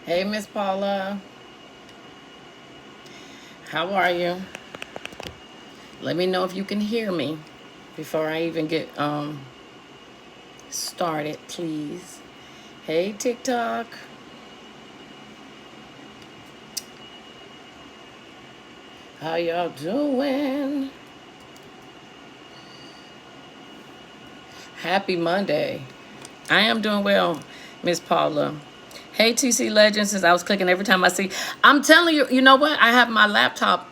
Hey, Miss Paula. How are you? Let me know if you can hear me before I even get started, please. Hey, TikTok. How y'all doing? Happy Monday. I am doing well, Miss Paula. Hey, TC Legends, since I was clicking every time I see. I'm telling you, you know what? I have my laptop.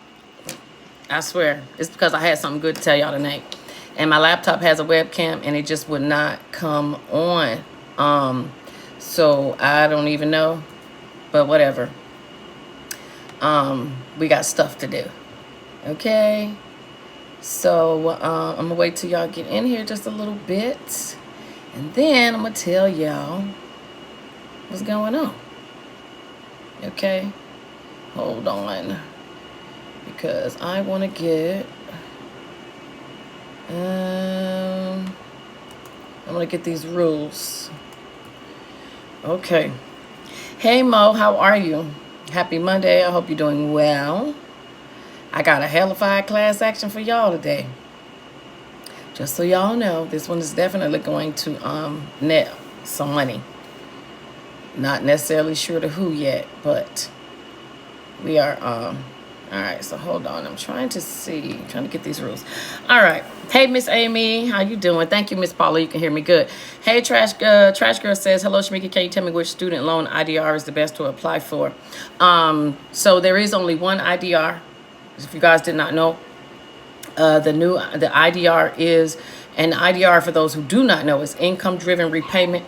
I swear. It's because I had something good to tell y'all tonight. And my laptop has a webcam, and it just would not come on. So I don't even know. But whatever. We got stuff to do. Okay? So I'm going to wait till y'all get in here just a little bit. And then I'm going to tell y'all what's going on. Okay? Hold on. Because I want to get... I'm going to get these rules. Okay. Hey, Mo. How are you? Happy Monday. I hope you're doing well. I got a hellified class action for y'all today. Just so y'all know, this one is definitely going to net some money. Not necessarily sure to who yet, but we are all right, so hold on. I'm trying to get these rules. All right. Hey, Miss Amy, how you doing? Thank you, Miss Paula. You can hear me good. Hey, Trash Girl says, hello, Shamika. Can you tell me which student loan IDR is the best to apply for? So there is only one IDR. If you guys did not know, the IDR is an IDR, for those who do not know, is income-driven repayment.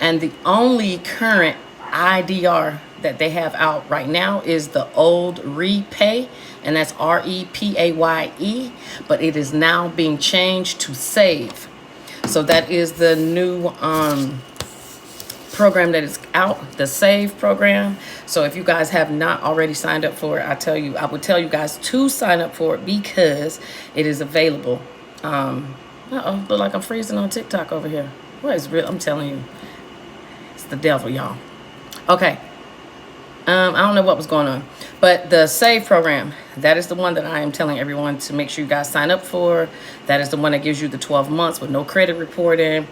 And the only current IDR that they have out right now is the old REPAY, and that's REPAYE, but it is now being changed to SAVE. So that is the new program that is out, the SAVE program. So if you guys have not already signed up for it, I would tell you guys to sign up for it because it is available. Look like I'm freezing on TikTok over here. What is real? I'm telling you, it's the devil, y'all. Okay. I don't know what was going on, but the SAVE program, that is the one that I am telling everyone to make sure you guys sign up for. That is the one that gives you the 12 months with no credit reporting.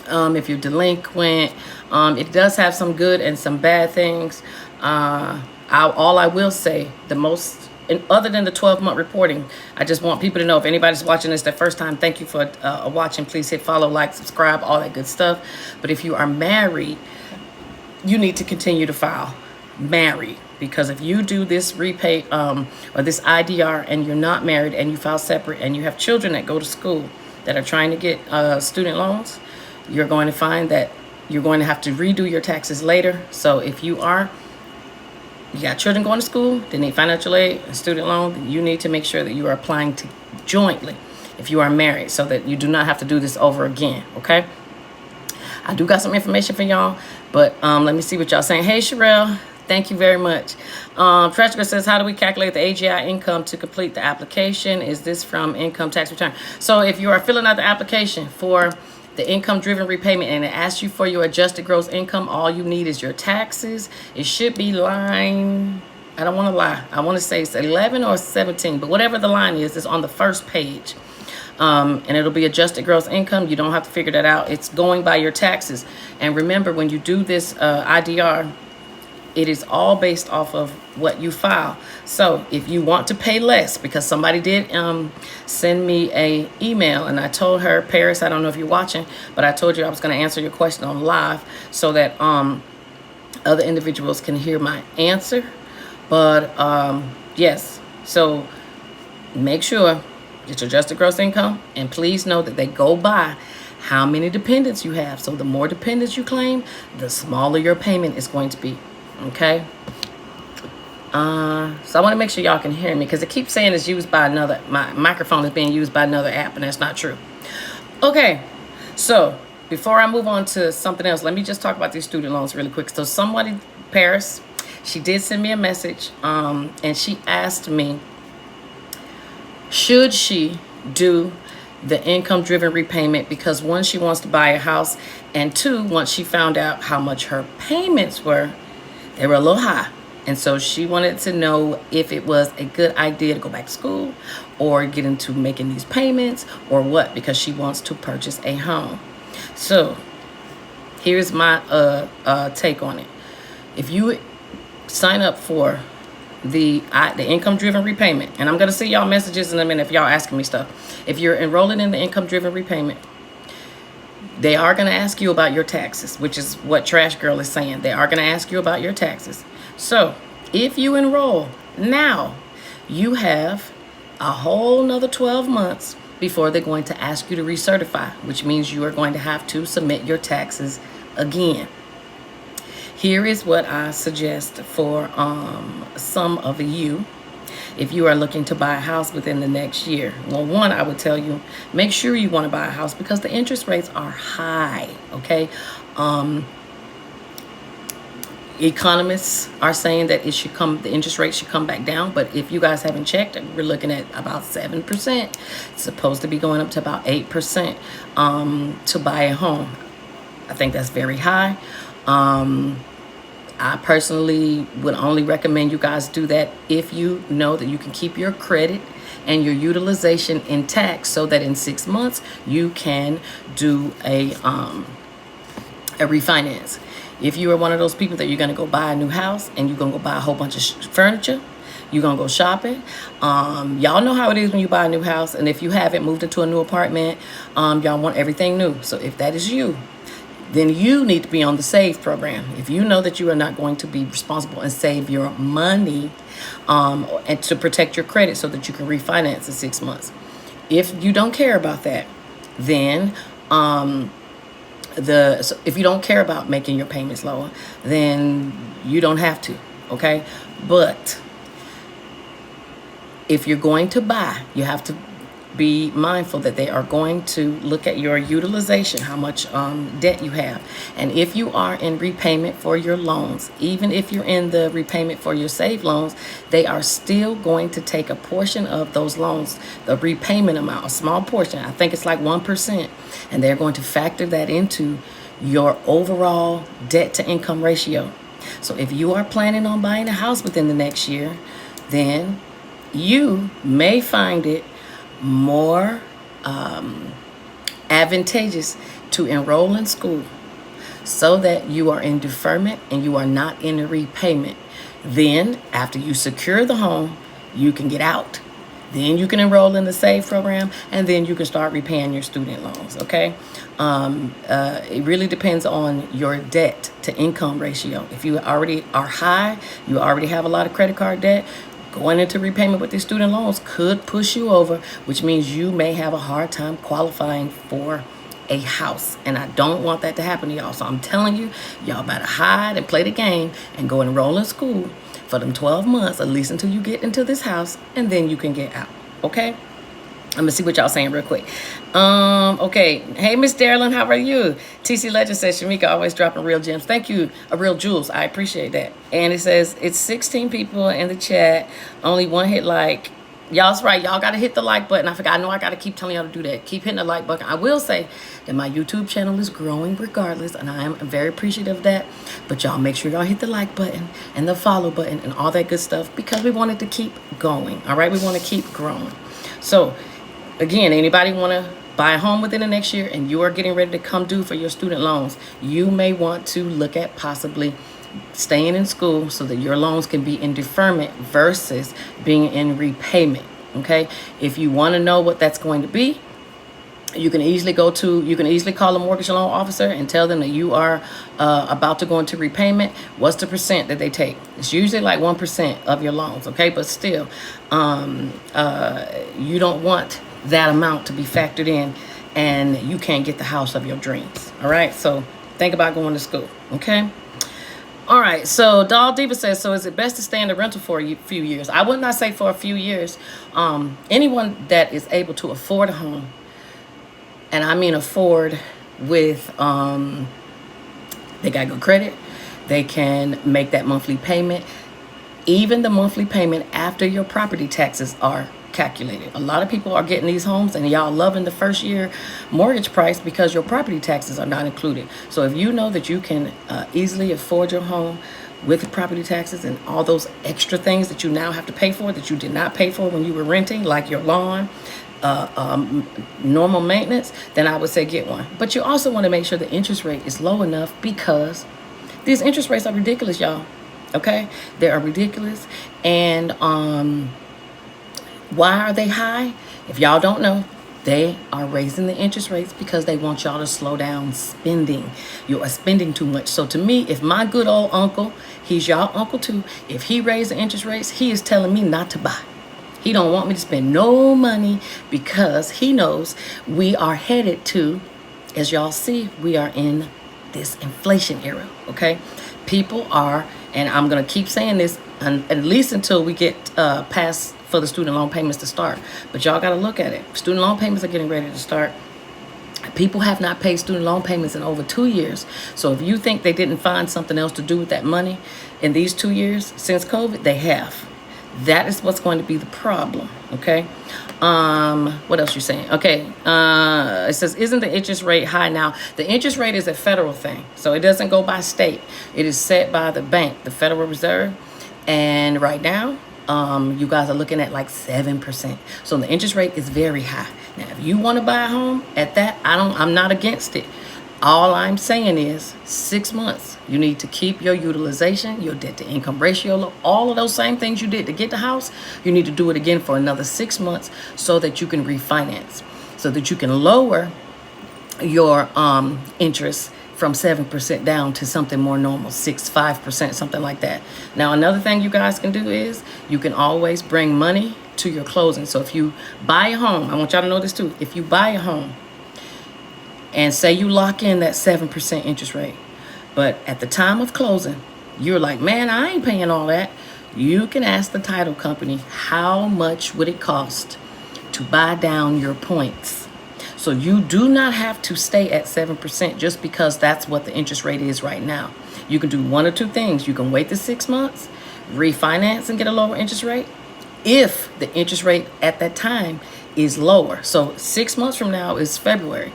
If you're delinquent, it does have some good and some bad things. All I will say, other than the 12-month reporting, I just want people to know, if anybody's watching this their first time, thank you for watching. Please hit follow, like, subscribe, all that good stuff. But if you are married, you need to continue to file married, because if you do this REPAY or this IDR and you're not married and you file separate and you have children that go to school that are trying to get student loans, you're going to find that you're going to have to redo your taxes later. So if you got children going to school, they need financial aid, a student loan, then you need to make sure that you are applying to jointly if you are married, so that you do not have to do this over again. Okay, I do got some information for y'all, but let me see what y'all saying. Hey, Sherelle, thank you very much. Trashka says, how do we calculate the AGI income to complete the application? Is this from income tax return? So if you are filling out the application for the income-driven repayment and it asks you for your adjusted gross income, all you need is your taxes. It should be line, I don't want to lie, I want to say it's 11 or 17, but whatever the line is, it's on the first page. And it'll be adjusted gross income. You don't have to figure that out. It's going by your taxes. And remember, when you do this IDR, it is all based off of what you file. So if you want to pay less, because somebody did send me a email, and I told her, Paris, I don't know if you're watching, but I told you I was going to answer your question on live so that other individuals can hear my answer. But yes, so make sure get your adjusted gross income, and please know that they go by how many dependents you have. So the more dependents you claim, the smaller your payment is going to be. Okay. So I want to make sure y'all can hear me, because it keeps saying it's used by another, my microphone is being used by another app, and that's not true. Okay, so before I move on to something else, let me just talk about these student loans really quick. So somebody, Paris, she did send me a message, and she asked me, should she do the income-driven repayment, because one, she wants to buy a house, and two, once she found out how much her payments were, they were a little high. And so she wanted to know if it was a good idea to go back to school or get into making these payments or what, because she wants to purchase a home. So here's my take on it. If you sign up for the income-driven repayment, and I'm going to see y'all messages in a minute if y'all asking me stuff. If you're enrolling in the income-driven repayment, they are going to ask you about your taxes, which is what Trash Girl is saying. They are going to ask you about your taxes. So if you enroll now, you have a whole nother 12 months before they're going to ask you to recertify, which means you are going to have to submit your taxes again. Here is what I suggest for some of you if you are looking to buy a house within the next year. Well, one, I would tell you, make sure you want to buy a house because the interest rates are high, okay? Economists are saying that the interest rate should come back down, but if you guys haven't checked, we're looking at about 7%. It's supposed to be going up to about 8% to buy a home. I think that's very high. I personally would only recommend you guys do that if you know that you can keep your credit and your utilization intact, so that in 6 months you can do a refinance. If you are one of those people that you're going to go buy a new house and you're going to go buy a whole bunch of furniture, you're going to go shopping. Y'all know how it is when you buy a new house. And if you haven't moved into a new apartment, y'all want everything new. So if that is you, then you need to be on the SAVE program. If you know that you are not going to be responsible and save your money and to protect your credit so that you can refinance in 6 months. If you don't care about that, then if you don't care about making your payments lower, then you don't have to, okay? But if you're going to buy, you have to be mindful that they are going to look at your utilization, how much debt you have. And if you are in repayment for your loans, even if you're in the repayment for your SAVE loans, they are still going to take a portion of those loans, the repayment amount, a small portion. I think it's like 1%. And they're going to factor that into your overall debt to income ratio. So if you are planning on buying a house within the next year, then you may find it more advantageous to enroll in school so that you are in deferment and you are not in a repayment. Then after you secure the home, you can get out. Then you can enroll in the SAVE program, and then you can start repaying your student loans, okay? It really depends on your debt to income ratio. If you already are high, you already have a lot of credit card debt, going into repayment with these student loans could push you over, which means you may have a hard time qualifying for a house. And I don't want that to happen to y'all. So I'm telling you, y'all better hide and play the game and go enroll in school for them 12 months, at least until you get into this house, and then you can get out, okay? I'm gonna see what y'all saying real quick. Okay. Hey, Miss Darlin, how are you? TC Legend says, Shamika always dropping real gems. Thank you, real jewels. I appreciate that. And it says, it's 16 people in the chat. Only one hit like. Y'all's right. Y'all got to hit the like button. I forgot. I know I got to keep telling y'all to do that. Keep hitting the like button. I will say that my YouTube channel is growing regardless, and I am very appreciative of that. But y'all make sure y'all hit the like button and the follow button and all that good stuff, because we wanted to keep going. All right? We want to keep growing. So, again, anybody want to buy a home within the next year and you are getting ready to come due for your student loans, you may want to look at possibly staying in school so that your loans can be in deferment versus being in repayment, okay? If you want to know what that's going to be, you can easily call a mortgage loan officer and tell them that you are about to go into repayment. What's the percent that they take? It's usually like 1% of your loans, okay? But still, you don't want that amount to be factored in and you can't get the house of your dreams. All right, so think about going to school. Okay. All right, so Doll Diva says, so is it best to stay in the rental for a few years? I would not say for a few years. Anyone that is able to afford a home, and I mean afford with, they got good credit, they can make that monthly payment, even the monthly payment after your property taxes are calculated. A lot of people are getting these homes and y'all loving the first year mortgage price because your property taxes are not included. So if you know that you can easily afford your home with property taxes and all those extra things that you now have to pay for that you did not pay for when you were renting, like your lawn, normal maintenance, then I would say get one. But you also want to make sure the interest rate is low enough, because these interest rates are ridiculous, y'all. Okay, they are ridiculous. And why are they high? If y'all don't know, they are raising the interest rates because they want y'all to slow down spending. You are spending too much. So to me, if my good old uncle, he's y'all uncle too, if he raised the interest rates, he is telling me not to buy. He don't want me to spend no money, because he knows we are headed to, as y'all see, we are in this inflation era. Okay, people are, and I'm gonna keep saying this at least until we get past for the student loan payments to start. But y'all got to look at it. Student loan payments are getting ready to start. People have not paid student loan payments in over 2 years. So if you think they didn't find something else to do with that money in these 2 years since COVID, they have. That is what's going to be the problem. Okay. What else you saying? Okay. It says, isn't the interest rate high now? The interest rate is a federal thing, so it doesn't go by state. It is set by the bank, the Federal Reserve. And right now, you guys are looking at like 7%. So the interest rate is very high. Now, if you want to buy a home at that, I'm not against it. All I'm saying is 6 months. You need to keep your utilization, your debt to income ratio, all of those same things you did to get the house. You need to do it again for another 6 months so that you can refinance, so that you can lower your interest from 7% down to something more normal, 5%, something like that. Now, another thing you guys can do is you can always bring money to your closing. So if you buy a home, I want y'all to know this too. If you buy a home and say you lock in that 7% interest rate, but at the time of closing, you're like, man, I ain't paying all that. You can ask the title company, how much would it cost to buy down your points? So you do not have to stay at 7% just because that's what the interest rate is right now. You can do one or two things. You can wait the 6 months, refinance and get a lower interest rate if the interest rate at that time is lower. So 6 months from now is February.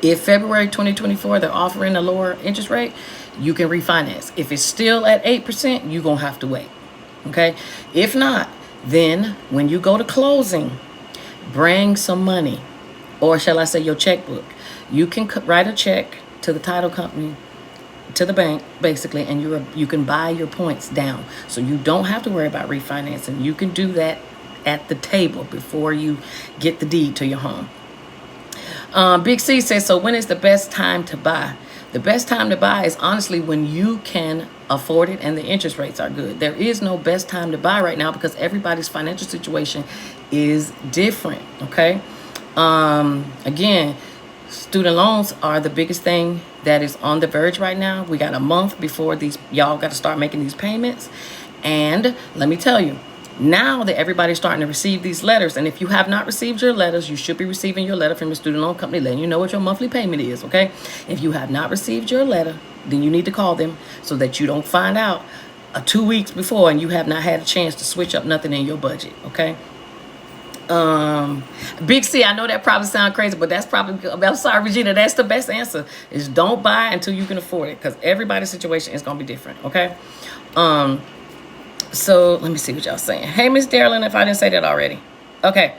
If February 2024, they're offering a lower interest rate, you can refinance. If it's still at 8%, you're going to have to wait. Okay. If not, then when you go to closing, bring some money. Or shall I say your checkbook. You can write a check to the title company, to the bank, basically, and you can buy your points down. So you don't have to worry about refinancing. You can do that at the table before you get the deed to your home. Big C says, so when is the best time to buy? The best time to buy is honestly when you can afford it and the interest rates are good. There is no best time to buy right now because everybody's financial situation is different, okay? Again, student loans are the biggest thing that is on the verge right now. We got a month before y'all got to start making these payments. And let me tell you, now that everybody's starting to receive these letters, and if you have not received your letters, you should be receiving your letter from your student loan company letting you know what your monthly payment is, okay? If you have not received your letter, then you need to call them so that you don't find out 2 weeks before and you have not had a chance to switch up nothing in your budget, okay? Big C, I know that probably sounds crazy, but that's probably, I'm sorry, Regina, that's the best answer, is don't buy until you can afford it, because everybody's situation is going to be different, okay? So let me see what y'all saying. Hey, Miss Darlene, if I didn't say that already. Okay.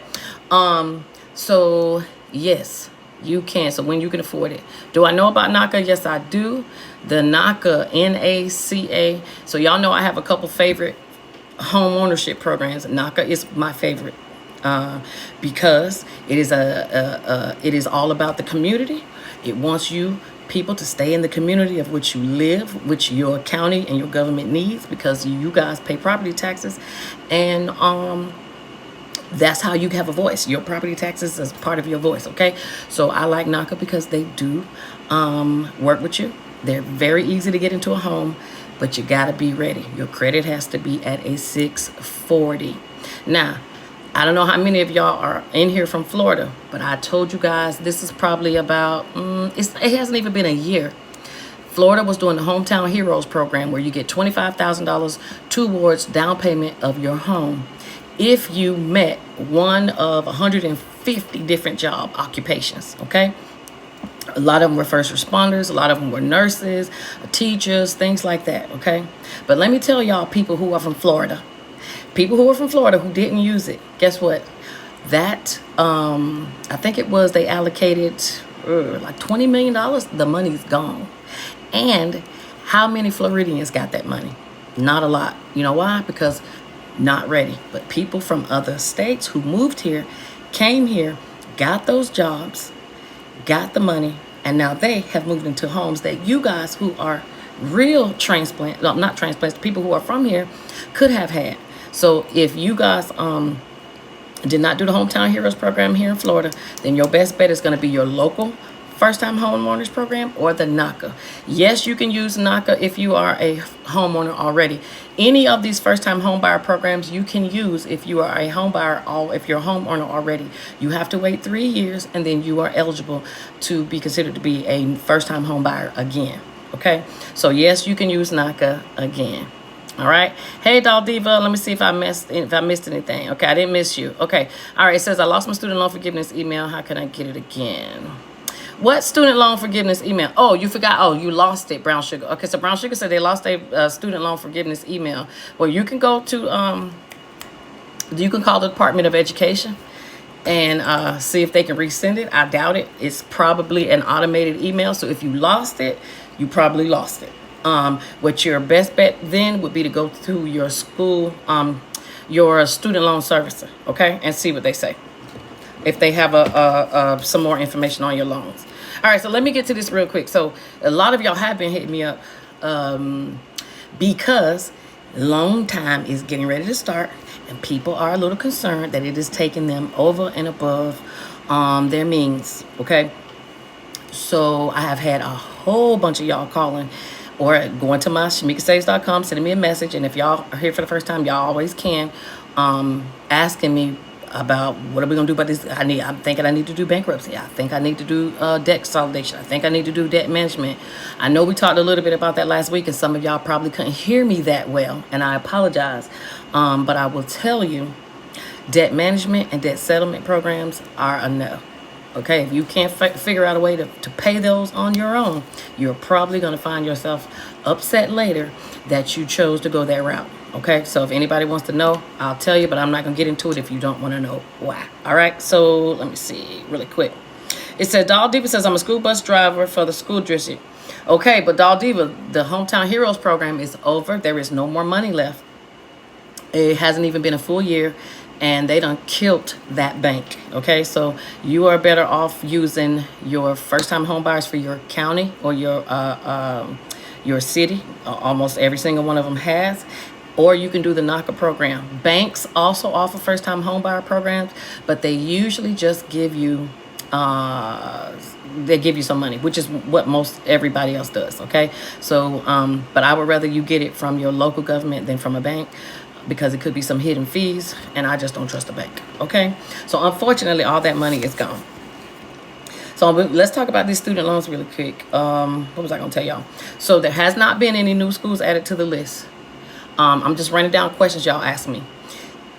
So yes, you can. So when you can afford it. Do I know about NACA? Yes, I do. The NACA, NACA. So y'all know I have a couple favorite home ownership programs. NACA is my favorite. Because it is all about the community. It wants people to stay in the community of which you live, which your county and your government needs, because you guys pay property taxes, and That's how you have a voice. Your property taxes is part of your voice, okay? So I like NACA because they do work with you. They're very easy to get into a home, but you got to be ready. Your credit has to be at a 640. Now, I don't know how many of y'all are in here from Florida, but I told you guys this is probably about, it hasn't even been a year. Florida was doing the Hometown Heroes program where you get $25,000 towards down payment of your home if you met one of 150 different job occupations, okay? A lot of them were first responders, a lot of them were nurses, teachers, things like that, okay? But let me tell y'all, people who are from Florida, who didn't use it, guess what? That, I think it was, they allocated like $20 million. The money's gone. And how many Floridians got that money? Not a lot. You know why? Because not ready. But people from other states who moved here, came here, got those jobs, got the money, and now they have moved into homes that you guys who are real transplant, no, not transplants, people who are from here could have had. So if you guys did not do the Hometown Heroes program here in Florida, then your best bet is going to be your local first-time homeowners program or the NACA. Yes, you can use NACA if you are a homeowner already. Any of these first-time homebuyer programs you can use if you are a homebuyer or if you're a homeowner already. You have to wait 3 years and then you are eligible to be considered to be a first-time homebuyer again. Okay, so yes, you can use NACA again. All right. Hey, Doll Diva. Let me see if I missed anything. Okay, I didn't miss you. Okay. All right. It says I lost my student loan forgiveness email. How can I get it again? What student loan forgiveness email? Oh, you forgot. Oh, you lost it, Brown Sugar. Okay, so Brown Sugar said they lost a student loan forgiveness email. Well, you can go to you can call the Department of Education and see if they can resend it. I doubt it. It's probably an automated email. So if you lost it, you probably lost it. What your best bet then would be to go to your school, your student loan servicer, okay, and see what they say. If they have some more information on your loans. All right, so let me get to this real quick. So a lot of y'all have been hitting me up because loan time is getting ready to start, and people are a little concerned that it is taking them over and above their means, okay? So I have had a whole bunch of y'all calling or going to my shamikasaves.com, sending me a message. And if y'all are here for the first time, y'all always can, asking me about what are we gonna do about this. I'm thinking I need to do bankruptcy. I think I need to do debt consolidation. I think I need to do debt management. I know we talked a little bit about that last week, and some of y'all probably couldn't hear me that well, and I apologize. But I will tell you, debt management and debt settlement programs are a no. Okay, if you can't figure out a way to pay those on your own, you're probably going to find yourself upset later that you chose to go that route. Okay, so if anybody wants to know, I'll tell you, but I'm not going to get into it if you don't want to know why. All right, so let me see really quick. It says, Doll Diva says, I'm a school bus driver for the school district. Okay, but Doll Diva, the Hometown Heroes program is over. There is no more money left. It hasn't even been a full year, and they done killed that bank. Okay, so you are better off using your first-time home buyers for your county or your city. Almost every single one of them has. Or you can do the NACA program. Banks also offer first-time home buyer programs, but they usually just give you some money, which is what most everybody else does. Okay, so but I would rather you get it from your local government than from a bank, because it could be some hidden fees, and I just don't trust the bank. Okay, so unfortunately all that money is gone. So let's talk about these student loans really quick. What was I gonna tell y'all? So there has not been any new schools added to the list. I'm just running down questions y'all ask me.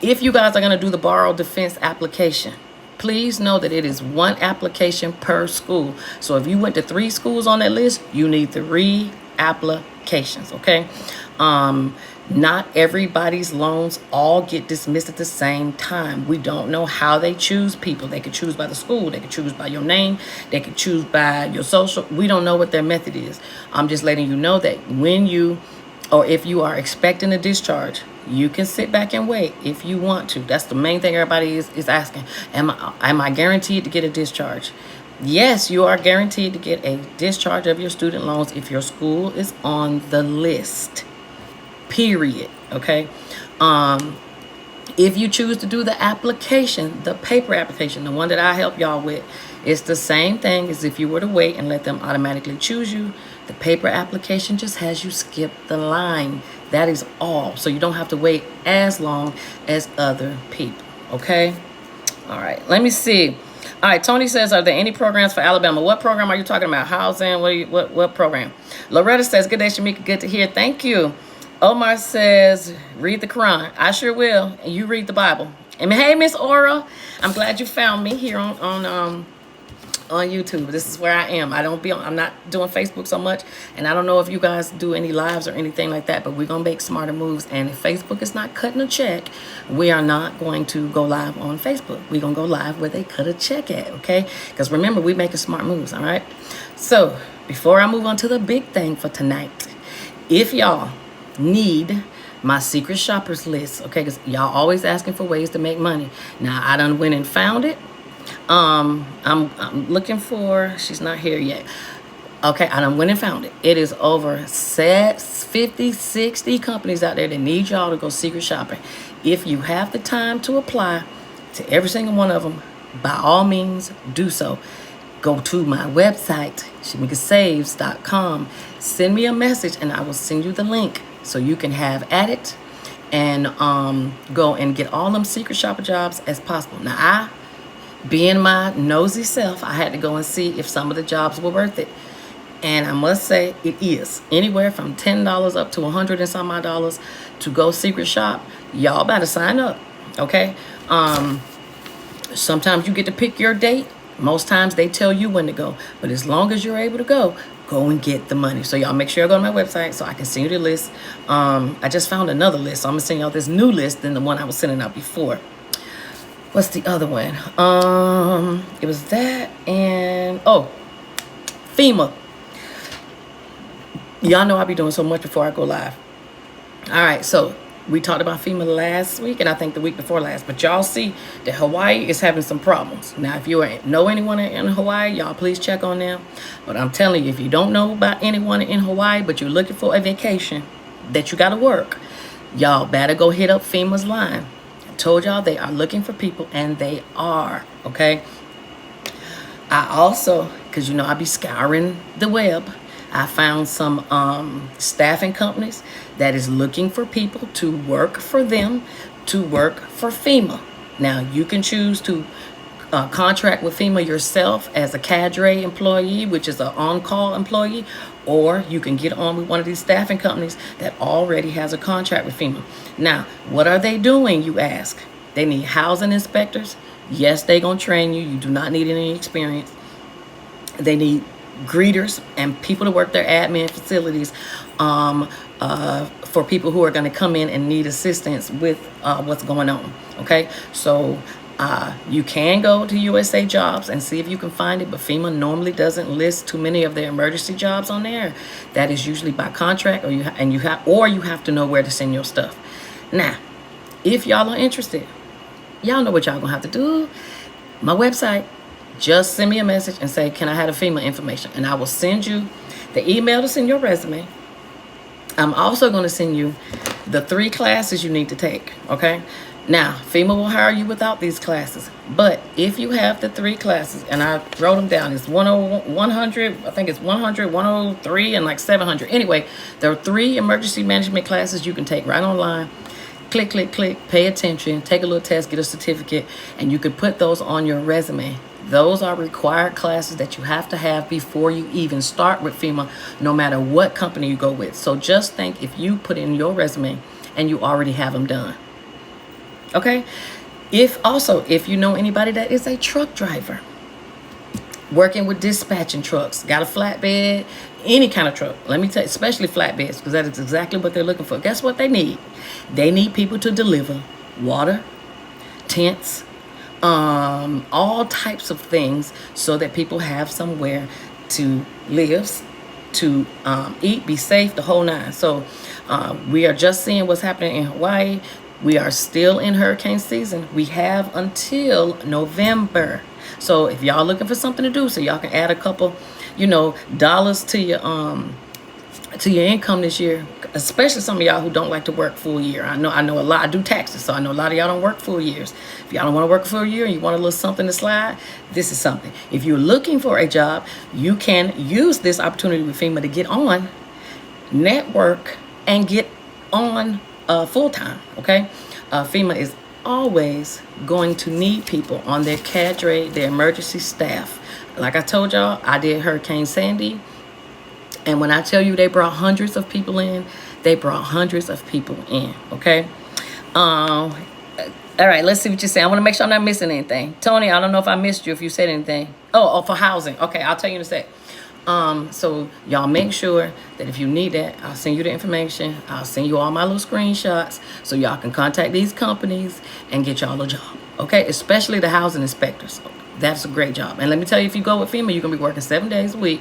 If you guys are gonna do the borrow defense application, please know that it is one application per school. So if you went to 3 schools on that list, you need 3 applications, okay? Not everybody's loans all get dismissed at the same time. We don't know how they choose people. They could choose by the school. They could choose by your name. They could choose by your social. We don't know what their method is. I'm just letting you know that when you, or if you are expecting a discharge, you can sit back and wait if you want to. That's the main thing everybody is asking. Am I guaranteed to get a discharge? Yes, you are guaranteed to get a discharge of your student loans if your school is on the list. Period. Okay. If you choose to do the application, the paper application, the one that I help y'all with, it's the same thing as if you were to wait and let them automatically choose you. The paper application just has you skip the line. That is all. So you don't have to wait as long as other people. Okay? All right. Let me see. All right. Tony says, are there any programs for Alabama? What program are you talking about? Housing? What program? Loretta says, good day, Shamika. Good to hear. Thank you. Omar says, read the Quran. I sure will. And you read the Bible. And hey, Miss Aura, I'm glad you found me here on YouTube. This is where I am. I'm not doing Facebook so much, and I don't know if you guys do any lives or anything like that, but we're gonna make smarter moves. And if Facebook is not cutting a check, we are not going to go live on Facebook. We're gonna go live where they cut a check at, okay? Because remember, we making smart moves, all right? So before I move on to the big thing for tonight, if y'all need my secret shoppers list, okay, because y'all always asking for ways to make money. Now I done went and found it. I'm looking for, she's not here yet. Okay, I done went and found it. It is over 50, 60 companies out there that need y'all to go secret shopping. If you have the time to apply to every single one of them, by all means do so. Go to my website, shamikasaves.com. Send me a message and I will send you the link so you can have at it and go and get all them secret shopper jobs as possible. Now, being my nosy self, I had to go and see if some of the jobs were worth it. And I must say it is. Anywhere from $10 up to $100 and some odd dollars to go secret shop. Y'all better sign up, okay? Sometimes you get to pick your date. Most times they tell you when to go. But as long as you're able to go and get the money. So y'all make sure you go to my website so I can send you the list. I just found another list. So I'm going to send y'all this new list than the one I was sending out before. What's the other one? It was that and, FEMA. Y'all know I be doing so much before I go live. All right, so we talked about FEMA last week and I think the week before last. But y'all see that Hawaii is having some problems. Now, if you know anyone in Hawaii, y'all please check on them. But I'm telling you, if you don't know about anyone in Hawaii, but you're looking for a vacation that you got to work, y'all better go hit up FEMA's line. Told y'all they are looking for people, and they are, okay? I also, because I be scouring the web, I found some staffing companies that is looking for people to work for them, to work for FEMA. Now, you can choose to contract with FEMA yourself as a cadre employee, which is an on-call employee, or you can get on with one of these staffing companies that already has a contract with FEMA. Now, what are they doing, you ask? They need housing inspectors. Yes, they're going to train you. You do not need any experience. They need greeters and people to work their admin facilities for people who are going to come in and need assistance with what's going on. Okay, so you can go to USA Jobs and see if you can find it, but FEMA normally doesn't list too many of their emergency jobs on there. That is usually by contract, or you have to know where to send your stuff. Now, if y'all are interested, y'all know what y'all gonna have to do. My website, just send me a message and say, can I have the FEMA information? And I will send you the email to send your resume. I'm also going to send you the 3 classes you need to take, okay? Now, FEMA will hire you without these classes. But if you have the 3 classes, and I wrote them down, it's 100, I think it's 100, 103, and like 700. Anyway, there are 3 emergency management classes you can take right online. Click, click, click, pay attention, take a little test, get a certificate, and you can put those on your resume. Those are required classes that you have to have before you even start with FEMA, no matter what company you go with. So just think if you put in your resume and you already have them done. Okay? If you know anybody that is a truck driver, working with dispatching trucks, got a flatbed, any kind of truck, let me tell you, especially flatbeds, because that is exactly what they're looking for. Guess what they need? They need people to deliver water, tents, all types of things so that people have somewhere to live, to eat, be safe, the whole 9. So we are just seeing what's happening in Hawaii. We are still in hurricane season. We have until November. So if y'all looking for something to do, so y'all can add a couple, dollars to your to your income this year, especially some of y'all who don't like to work full year. I know a lot. I do taxes, so I know a lot of y'all don't work full years. If y'all don't want to work a full year and you want a little something to slide, this is something. If you're looking for a job, you can use this opportunity with FEMA to get on, network, and get on full time. Okay, FEMA is always going to need people on their cadre, their emergency staff. Like I told y'all, I did Hurricane Sandy. And when I tell you they brought hundreds of people in, they brought hundreds of people in, okay? All right, let's see what you say. I want to make sure I'm not missing anything. Tony, I don't know if I missed you, if you said anything. Oh, for housing. Okay, I'll tell you in a sec. So y'all make sure that if you need that, I'll send you the information. I'll send you all my little screenshots so y'all can contact these companies and get y'all a job, okay? Especially the housing inspectors. That's a great job. And let me tell you, if you go with FEMA, you're going to be working 7 days a week,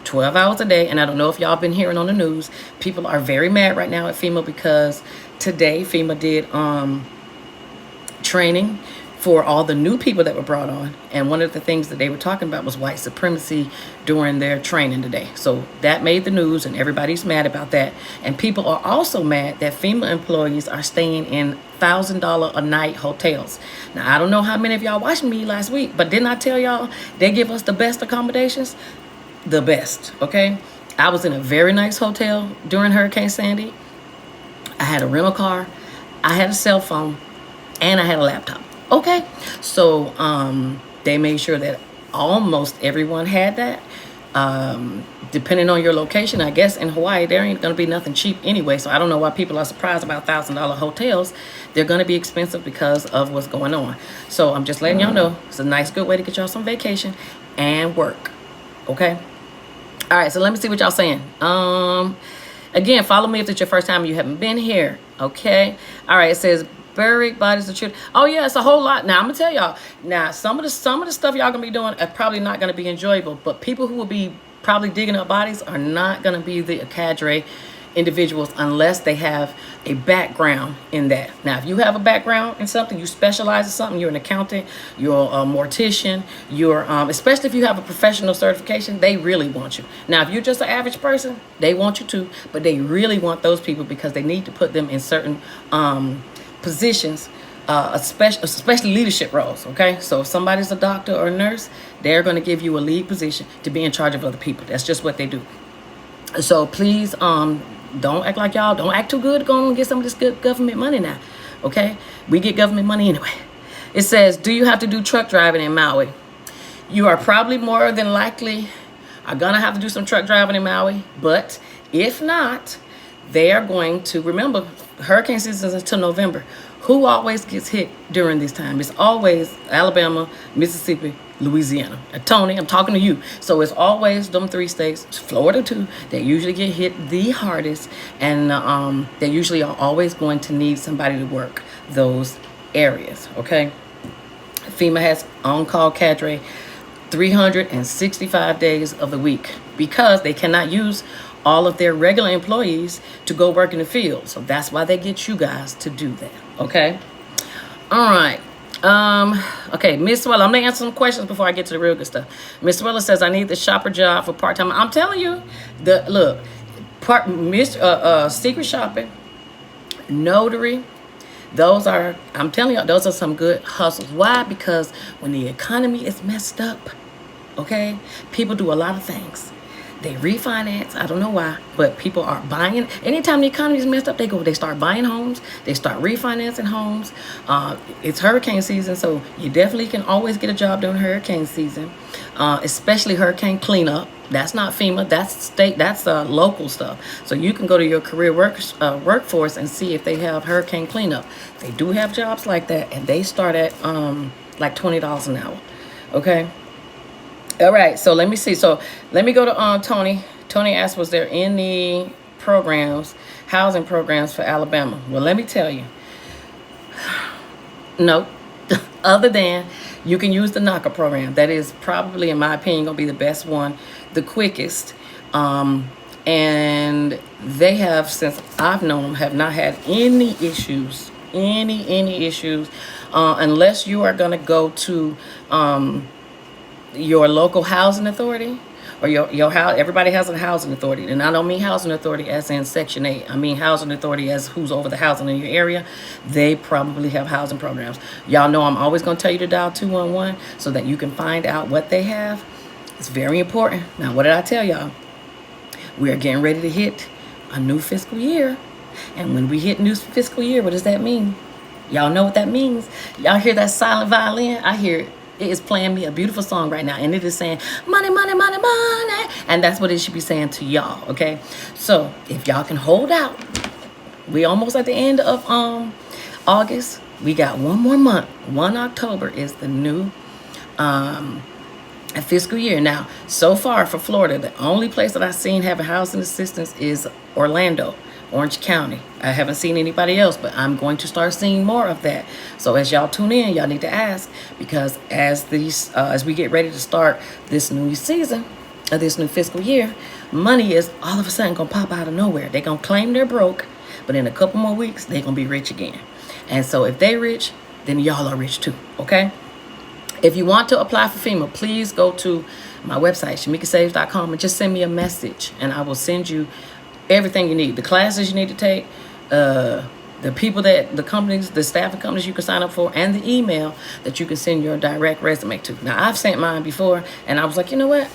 12 hours a day. And I don't know if y'all been hearing on the news, people are very mad right now at FEMA because today FEMA did training for all the new people that were brought on. And one of the things that they were talking about was white supremacy during their training today. So that made the news and everybody's mad about that. And people are also mad that FEMA employees are staying in $1,000 a night hotels. Now, I don't know how many of y'all watched me last week, but didn't I tell y'all they give us the best accommodations? The best, okay? I was in a very nice hotel during Hurricane Sandy. I had a rental car, I had a cell phone, and I had a laptop. Okay, so they made sure that almost everyone had that. Depending on your location, I guess in Hawaii, there ain't gonna be nothing cheap anyway. So I don't know why people are surprised about $1,000 hotels. They're gonna be expensive because of what's going on. So I'm just letting y'all know it's a nice, good way to get y'all some vacation and work. Okay. All right. So let me see what y'all saying. Again, follow me if it's your first time and you haven't been here. Okay. All right. It says buried bodies of children. Oh yeah, it's a whole lot. Now I'm gonna tell y'all. Now some of the stuff y'all gonna be doing are probably not gonna be enjoyable. But people who will be probably digging up bodies are not gonna be the cadre individuals unless they have a background in that. Now, if you have a background in something, you specialize in something, you're an accountant, you're a mortician, you're especially if you have a professional certification, they really want you. Now, if you're just an average person, they want you too, but they really want those people because they need to put them in certain positions, especially leadership roles. Okay, so if somebody's a doctor or a nurse, they're going to give you a lead position to be in charge of other people. That's just what they do. So please don't act like y'all don't act too good to go and get some of this good government money now. Okay, we get government money anyway. It says, do you have to do truck driving in Maui? You are probably more than likely are gonna have to do some truck driving in Maui, but if not, they are going to, remember, hurricane season is until November. Who always gets hit during this time? It's always Alabama, Mississippi, Louisiana. Tony, I'm talking to you. So it's always them 3 states, Florida too, that usually get hit the hardest. And they usually are always going to need somebody to work those areas, okay? FEMA has on-call cadre 365 days of the week because they cannot use all of their regular employees to go work in the field. So that's why they get you guys to do that, okay? All right. Okay, Miss Swella, I'm gonna answer some questions before I get to the real good stuff. Miss Swella says, I need the shopper job for part-time. I'm telling you, secret shopping, notary, those are, I'm telling you, those are some good hustles. Why? Because when the economy is messed up, okay, people do a lot of things. They refinance. I don't know why, but people are buying. Anytime the economy is messed up, they start buying homes. They start refinancing homes. It's hurricane season, so you definitely can always get a job during hurricane season, especially hurricane cleanup. That's not FEMA. That's state. That's local stuff. So you can go to your career workforce and see if they have hurricane cleanup. They do have jobs like that, and they start at like $20 an hour. Okay. All right, so let me see. So let me go to Tony. Tony asked, was there any programs, housing programs for Alabama? Well, let me tell you. No, other than you can use the NACA program. That is probably, in my opinion, going to be the best one, the quickest. And they have, since I've known them, have not had any issues, any issues, unless you are going to go to your local housing authority, or your house. Everybody has a housing authority, and I don't mean housing authority as in Section 8. I mean housing authority as who's over the housing in your area. They probably have housing programs. Y'all know I'm always going to tell you to dial 211 so that you can find out what they have. It's very important. Now, what did I tell y'all? We are getting ready to hit a new fiscal year. And when we hit new fiscal year, what does that mean? Y'all know what that means. Y'all hear that silent violin? I hear it. It is playing me a beautiful song right now. And it is saying, money, money, money, money. And that's what it should be saying to y'all, okay? So if y'all can hold out, we almost at the end of August. We got one more month. 1 October is the new fiscal year. Now, so far for Florida, the only place that I've seen having housing assistance is Orlando, Orange County. I haven't seen anybody else, but I'm going to start seeing more of that. So as y'all tune in, y'all need to ask, because as we get ready to start this new season, this new fiscal year, money is all of a sudden gonna pop out of nowhere. They're gonna claim they're broke, but in a couple more weeks, they're gonna be rich again. And so if they rich, then y'all are rich too, okay? If you want to apply for FEMA, please go to my website, shamikasaves.com, and just send me a message, and I will send you everything you need. The classes you need to take, the companies, the staffing companies you can sign up for, and the email that you can send your direct resume to. Now, I've sent mine before, and I was like, you know what?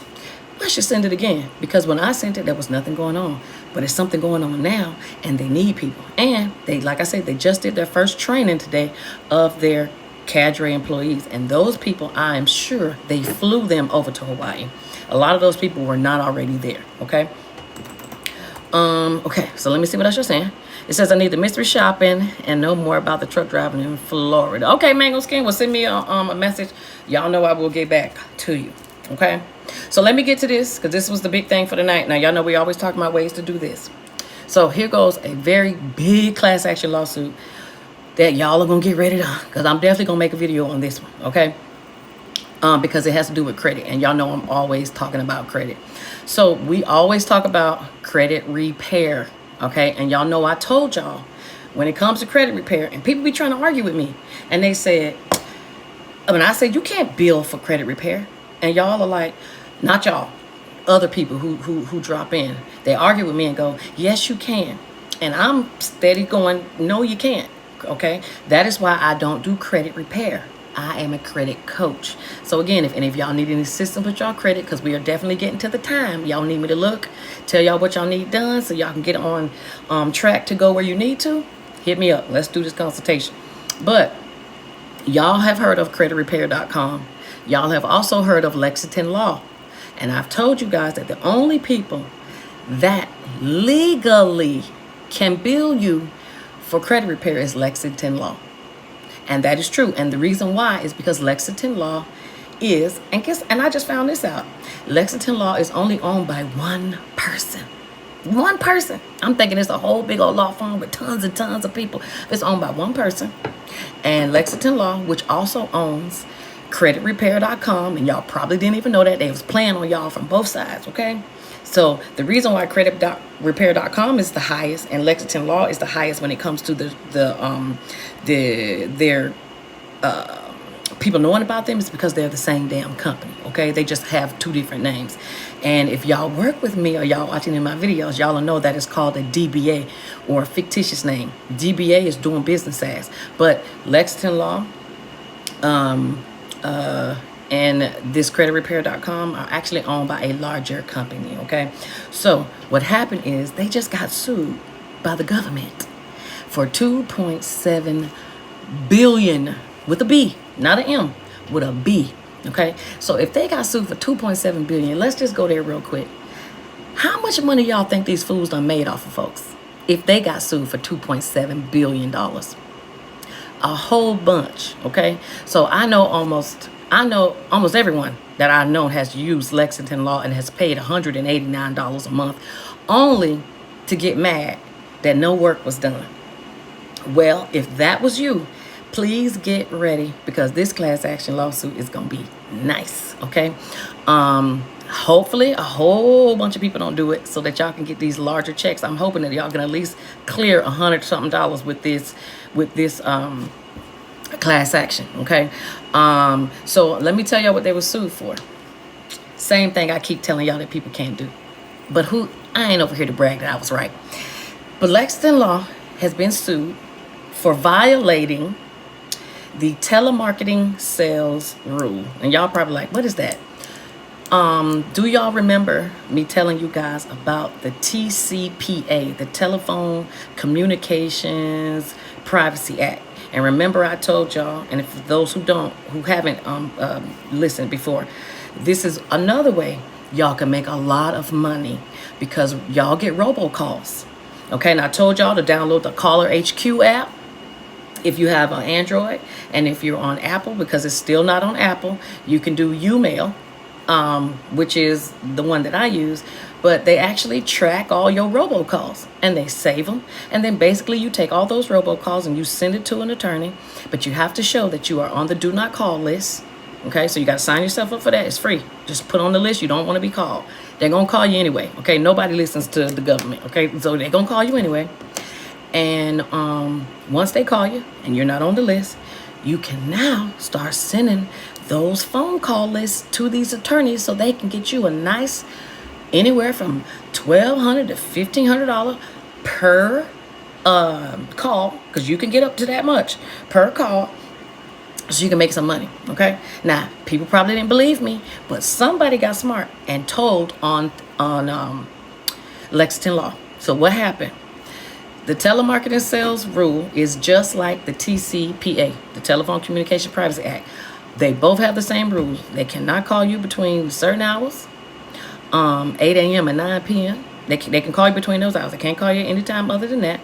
I should send it again, because when I sent it, there was nothing going on. But it's something going on now, and they need people. And they, like I said, they just did their first training today of their cadre employees, and those people, I am sure they flew them over to Hawaii. A lot of those people were not already there, okay? Okay, so let me see what else you're saying. It says I need the mystery shopping and know more about the truck driving in Florida. Okay, Mango Skin will send me a message. Y'all know I will get back to you, okay? So let me get to this, because this was the big thing for the night. Now, y'all know we always talk about ways to do this. So here goes a very big class action lawsuit that y'all are going to get ready to, because I'm definitely going to make a video on this one, okay? Because it has to do with credit, and y'all know I'm always talking about credit. So we always talk about credit repair, okay? And y'all know I told y'all, when it comes to credit repair, and people be trying to argue with me, and they said, I said, you can't bill for credit repair. And y'all are like, not y'all, other people who drop in. They argue with me and go, yes, you can. And I'm steady going, no, you can't. Okay, that is why I don't do credit repair. I am a credit coach. So again, if any of y'all need any assistance with y'all credit, because we are definitely getting to the time, y'all need me to look, tell y'all what y'all need done so y'all can get on track to go where you need to, hit me up. Let's do this consultation. But y'all have heard of creditrepair.com. Y'all have also heard of Lexington Law. And I've told you guys that the only people that legally can bill you for credit repair is Lexington Law. And that is true. And the reason why is because Lexington Law is, and I just found this out, Lexington Law is only owned by one person. One person. I'm thinking it's a whole big old law firm with tons and tons of people. It's owned by one person. And Lexington Law, which also owns creditrepair.com, and y'all probably didn't even know that. They was playing on y'all from both sides, okay? So the reason why creditrepair.com is the highest and Lexington Law is the highest when it comes to their people knowing about them is because they're the same damn company, okay? They just have two different names. And if y'all work with me or y'all watching in my videos, y'all will know that it's called a DBA, or a fictitious name. DBA is doing business as, but Lexington Law and this creditrepair.com are actually owned by a larger company, okay? So what happened is they just got sued by the government for $2.7 billion with a B, not an M, with a B, okay? So if they got sued for $2.7 billion, let's just go there real quick. How much money y'all think these fools done made off of folks if they got sued for $2.7 billion? A whole bunch, okay? So I know almost everyone that I've known has used Lexington Law and has paid $189 a month only to get mad that no work was done. Well, if that was you, please get ready, because this class action lawsuit is going to be nice, okay? Hopefully a whole bunch of people don't do it so that y'all can get these larger checks. I'm hoping that y'all can at least clear $100-something with this class action, okay? So let me tell y'all what they were sued for. same thing I keep telling y'all that people can't do. But I ain't over here to brag that I was right. But Lexington Law has been sued for violating the telemarketing sales rule. And y'all probably like, what is that? Do y'all remember me telling you guys about the TCPA, the Telephone Communications Privacy Act? And remember I told y'all, and for those who haven't listened before, this is another way y'all can make a lot of money because y'all get robocalls. Okay, and I told y'all to download the Caller HQ app if you have an Android, and if you're on Apple, because it's still not on Apple, you can do Umail, which is the one that I use, but they actually track all your robocalls and they save them. And then basically you take all those robocalls and you send it to an attorney, but you have to show that you are on the do not call list. Okay, so you got to sign yourself up for that. It's free. Just put on the list. You don't want to be called. They're going to call you anyway. Okay, nobody listens to the government. Okay, so they're going to call you anyway. And once they call you and you're not on the list, you can now start sending those phone call lists to these attorneys so they can get you a nice anywhere from $1,200 to $1,500 per call, because you can get up to that much per call, so you can make some money. Okay, now people probably didn't believe me, but somebody got smart and told on Lexington Law. So what happened? The telemarketing sales rule is just like the TCPA, the Telephone Communication Privacy Act. They both have the same rules. They cannot call you between certain hours, 8 a.m. and 9 p.m. They can call you between those hours. They can't call you anytime other than that.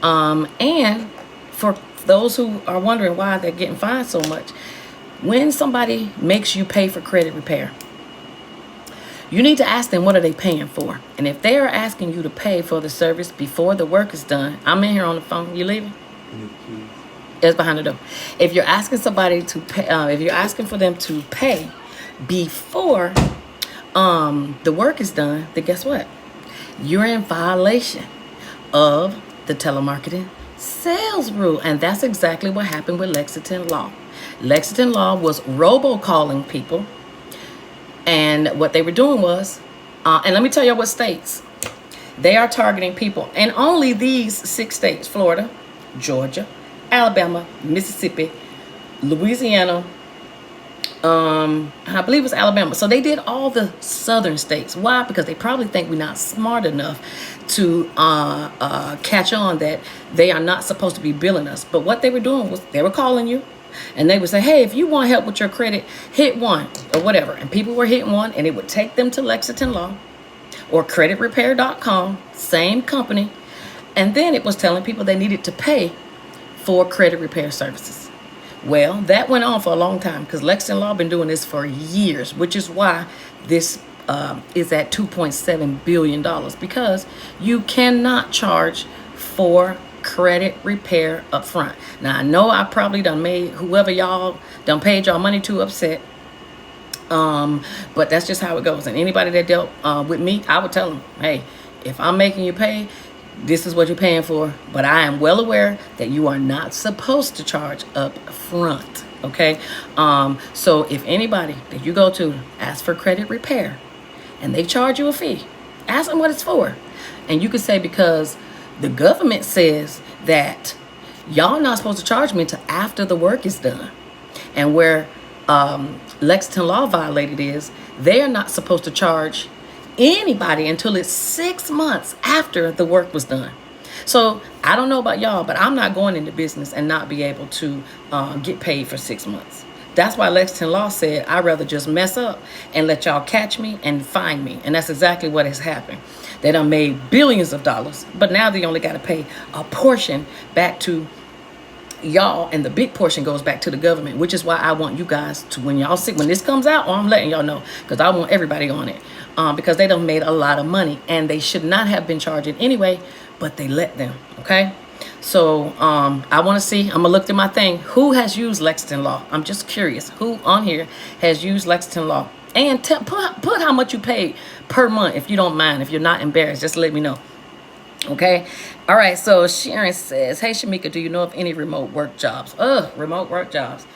And for those who are wondering why they're getting fined so much, when somebody makes you pay for credit repair, you need to ask them what are they paying for. And if they are asking you to pay for the service before the work is done, I'm in here on the phone. You leaving? It's behind the door. If you're asking somebody to pay, if you're asking for them to pay before the work is done, then guess what? You're in violation of the telemarketing sales rule. And that's exactly what happened with Lexington Law. Lexington Law was robocalling people. And what they were doing was, and let me tell you what states they are targeting people. And only these 6 states: Florida, Georgia, Alabama, Mississippi, Louisiana, I believe it's Alabama. So they did all the southern states. Why? Because they probably think we're not smart enough to catch on that they are not supposed to be billing us. But what they were doing was they were calling you. And they would say, hey, if you want help with your credit, hit 1 or whatever. And people were hitting 1, and it would take them to Lexington Law or creditrepair.com, same company. And then it was telling people they needed to pay for credit repair services. Well, that went on for a long time because Lexington Law been doing this for years, which is why this is at $2.7 billion, because you cannot charge for credit repair up front. Now I know I probably done made whoever y'all done paid y'all money to upset, but that's just how it goes. And anybody that dealt with me, I would tell them, hey, if I'm making you pay, this is what you're paying for. But I am well aware that you are not supposed to charge up front. Okay, so if anybody that you go to ask for credit repair and they charge you a fee, ask them what it's for. And you could say, because the government says that y'all not supposed to charge me until after the work is done. And where Lexington Law violated is they are not supposed to charge anybody until it's 6 months after the work was done. So I don't know about y'all, but I'm not going into business and not be able to get paid for 6 months. That's why Lexington Law said I'd rather just mess up and let y'all catch me and fine me. And that's exactly what has happened. They done made billions of dollars, but now they only got to pay a portion back to y'all, and the big portion goes back to the government, which is why I want you guys to, when y'all see, when this comes out, I'm letting y'all know, because I want everybody on it, because they done made a lot of money, and they should not have been charging anyway, but they let them. Okay, so I want to see, I'm gonna look through my thing, who has used Lexington Law. I'm just curious who on here has used Lexington Law. And put how much you paid per month, if you don't mind, if you're not embarrassed, just let me know. Okay. All right. So Sharon says, hey, Shamika, do you know of any remote work jobs? Remote work jobs.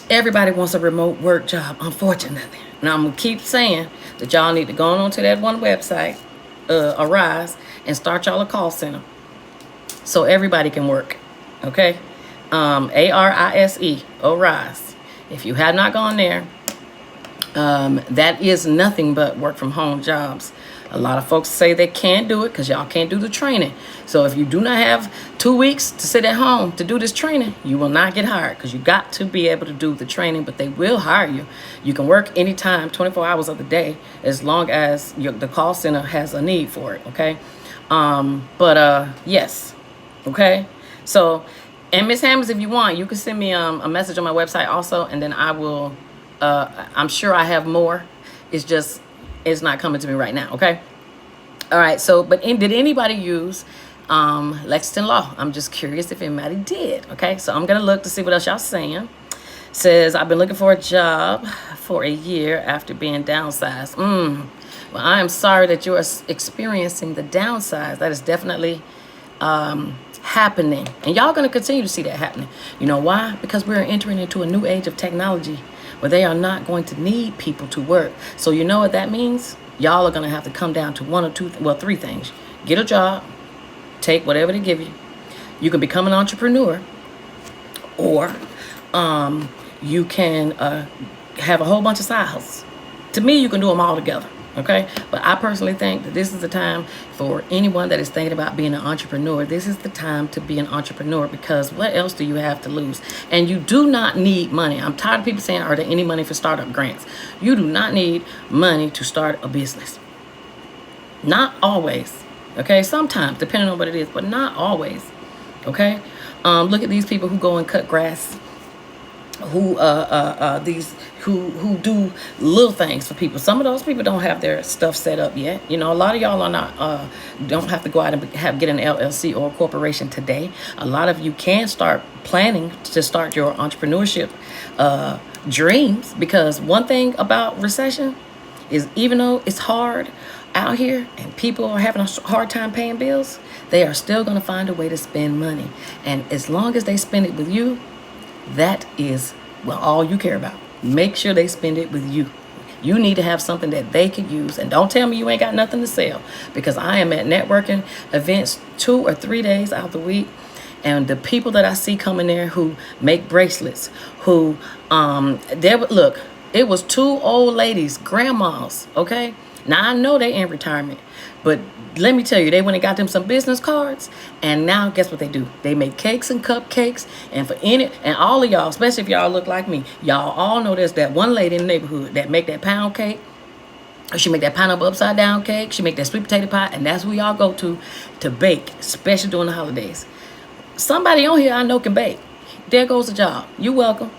Everybody wants a remote work job, unfortunately. Now, I'm going to keep saying that y'all need to go on to that one website, Arise, and start y'all a call center so everybody can work, okay? ARISE, Arise. If you have not gone there, that is nothing but work from home jobs. A lot of folks say they can't do it because y'all can't do the training. So if you do not have 2 weeks to sit at home to do this training, you will not get hired because you got to be able to do the training, but they will hire you. You can work anytime, 24 hours of the day, as long as the call center has a need for it, okay? Yes, okay? So, and Miss Hammers, if you want, you can send me a message on my website also, and then I will, I'm sure I have more. It's not coming to me right now, okay? All right, so, did anybody use Lexington Law? I'm just curious if anybody did, okay? So I'm going to look to see what else y'all saying. Says, I've been looking for a job for a year after being downsized. Well, I am sorry that you are experiencing the downsize. That is definitely happening. And y'all going to continue to see that happening. You know why? Because we're entering into a new age of technology where they are not going to need people to work. So you know what that means? Y'all are going to have to come down to one or two, three things. Get a job, take whatever they give you. You can become an entrepreneur, or you can have a whole bunch of side hustles. To me, you can do them all together, okay? But I personally think that this is the time for anyone that is thinking about being an entrepreneur. This is the time to be an entrepreneur, because what else do you have to lose? And you do not need money. I'm tired of people saying, are there any money for startup grants? You do not need money to start a business. Not always, okay? Sometimes, depending on what it is, but not always, okay? Look at these people who go and cut grass, who do little things for people. Some of those people don't have their stuff set up yet. You know, a lot of y'all are not don't have to go out and get an LLC or a corporation today. A lot of you can start planning to start your entrepreneurship dreams, because one thing about recession is, even though it's hard out here and people are having a hard time paying bills, they are still going to find a way to spend money. And as long as they spend it with you, that is, well, all you care about. Make sure they spend it with you. You need to have something that they could use. And don't tell me you ain't got nothing to sell, because I am at networking events 2 or 3 days out of the week. And the people that I see coming there who make bracelets, who, look, it was 2 old ladies, grandmas, okay? Now, I know they in retirement, but let me tell you, they went and got them some business cards, and now guess what they do? They make cakes and cupcakes, and and all of y'all, especially if y'all look like me, y'all all know there's that one lady in the neighborhood that make that pound cake. She make that pineapple upside down cake. She make that sweet potato pie, and that's who y'all go to bake, especially during the holidays. Somebody on here I know can bake. There goes the job. You're welcome.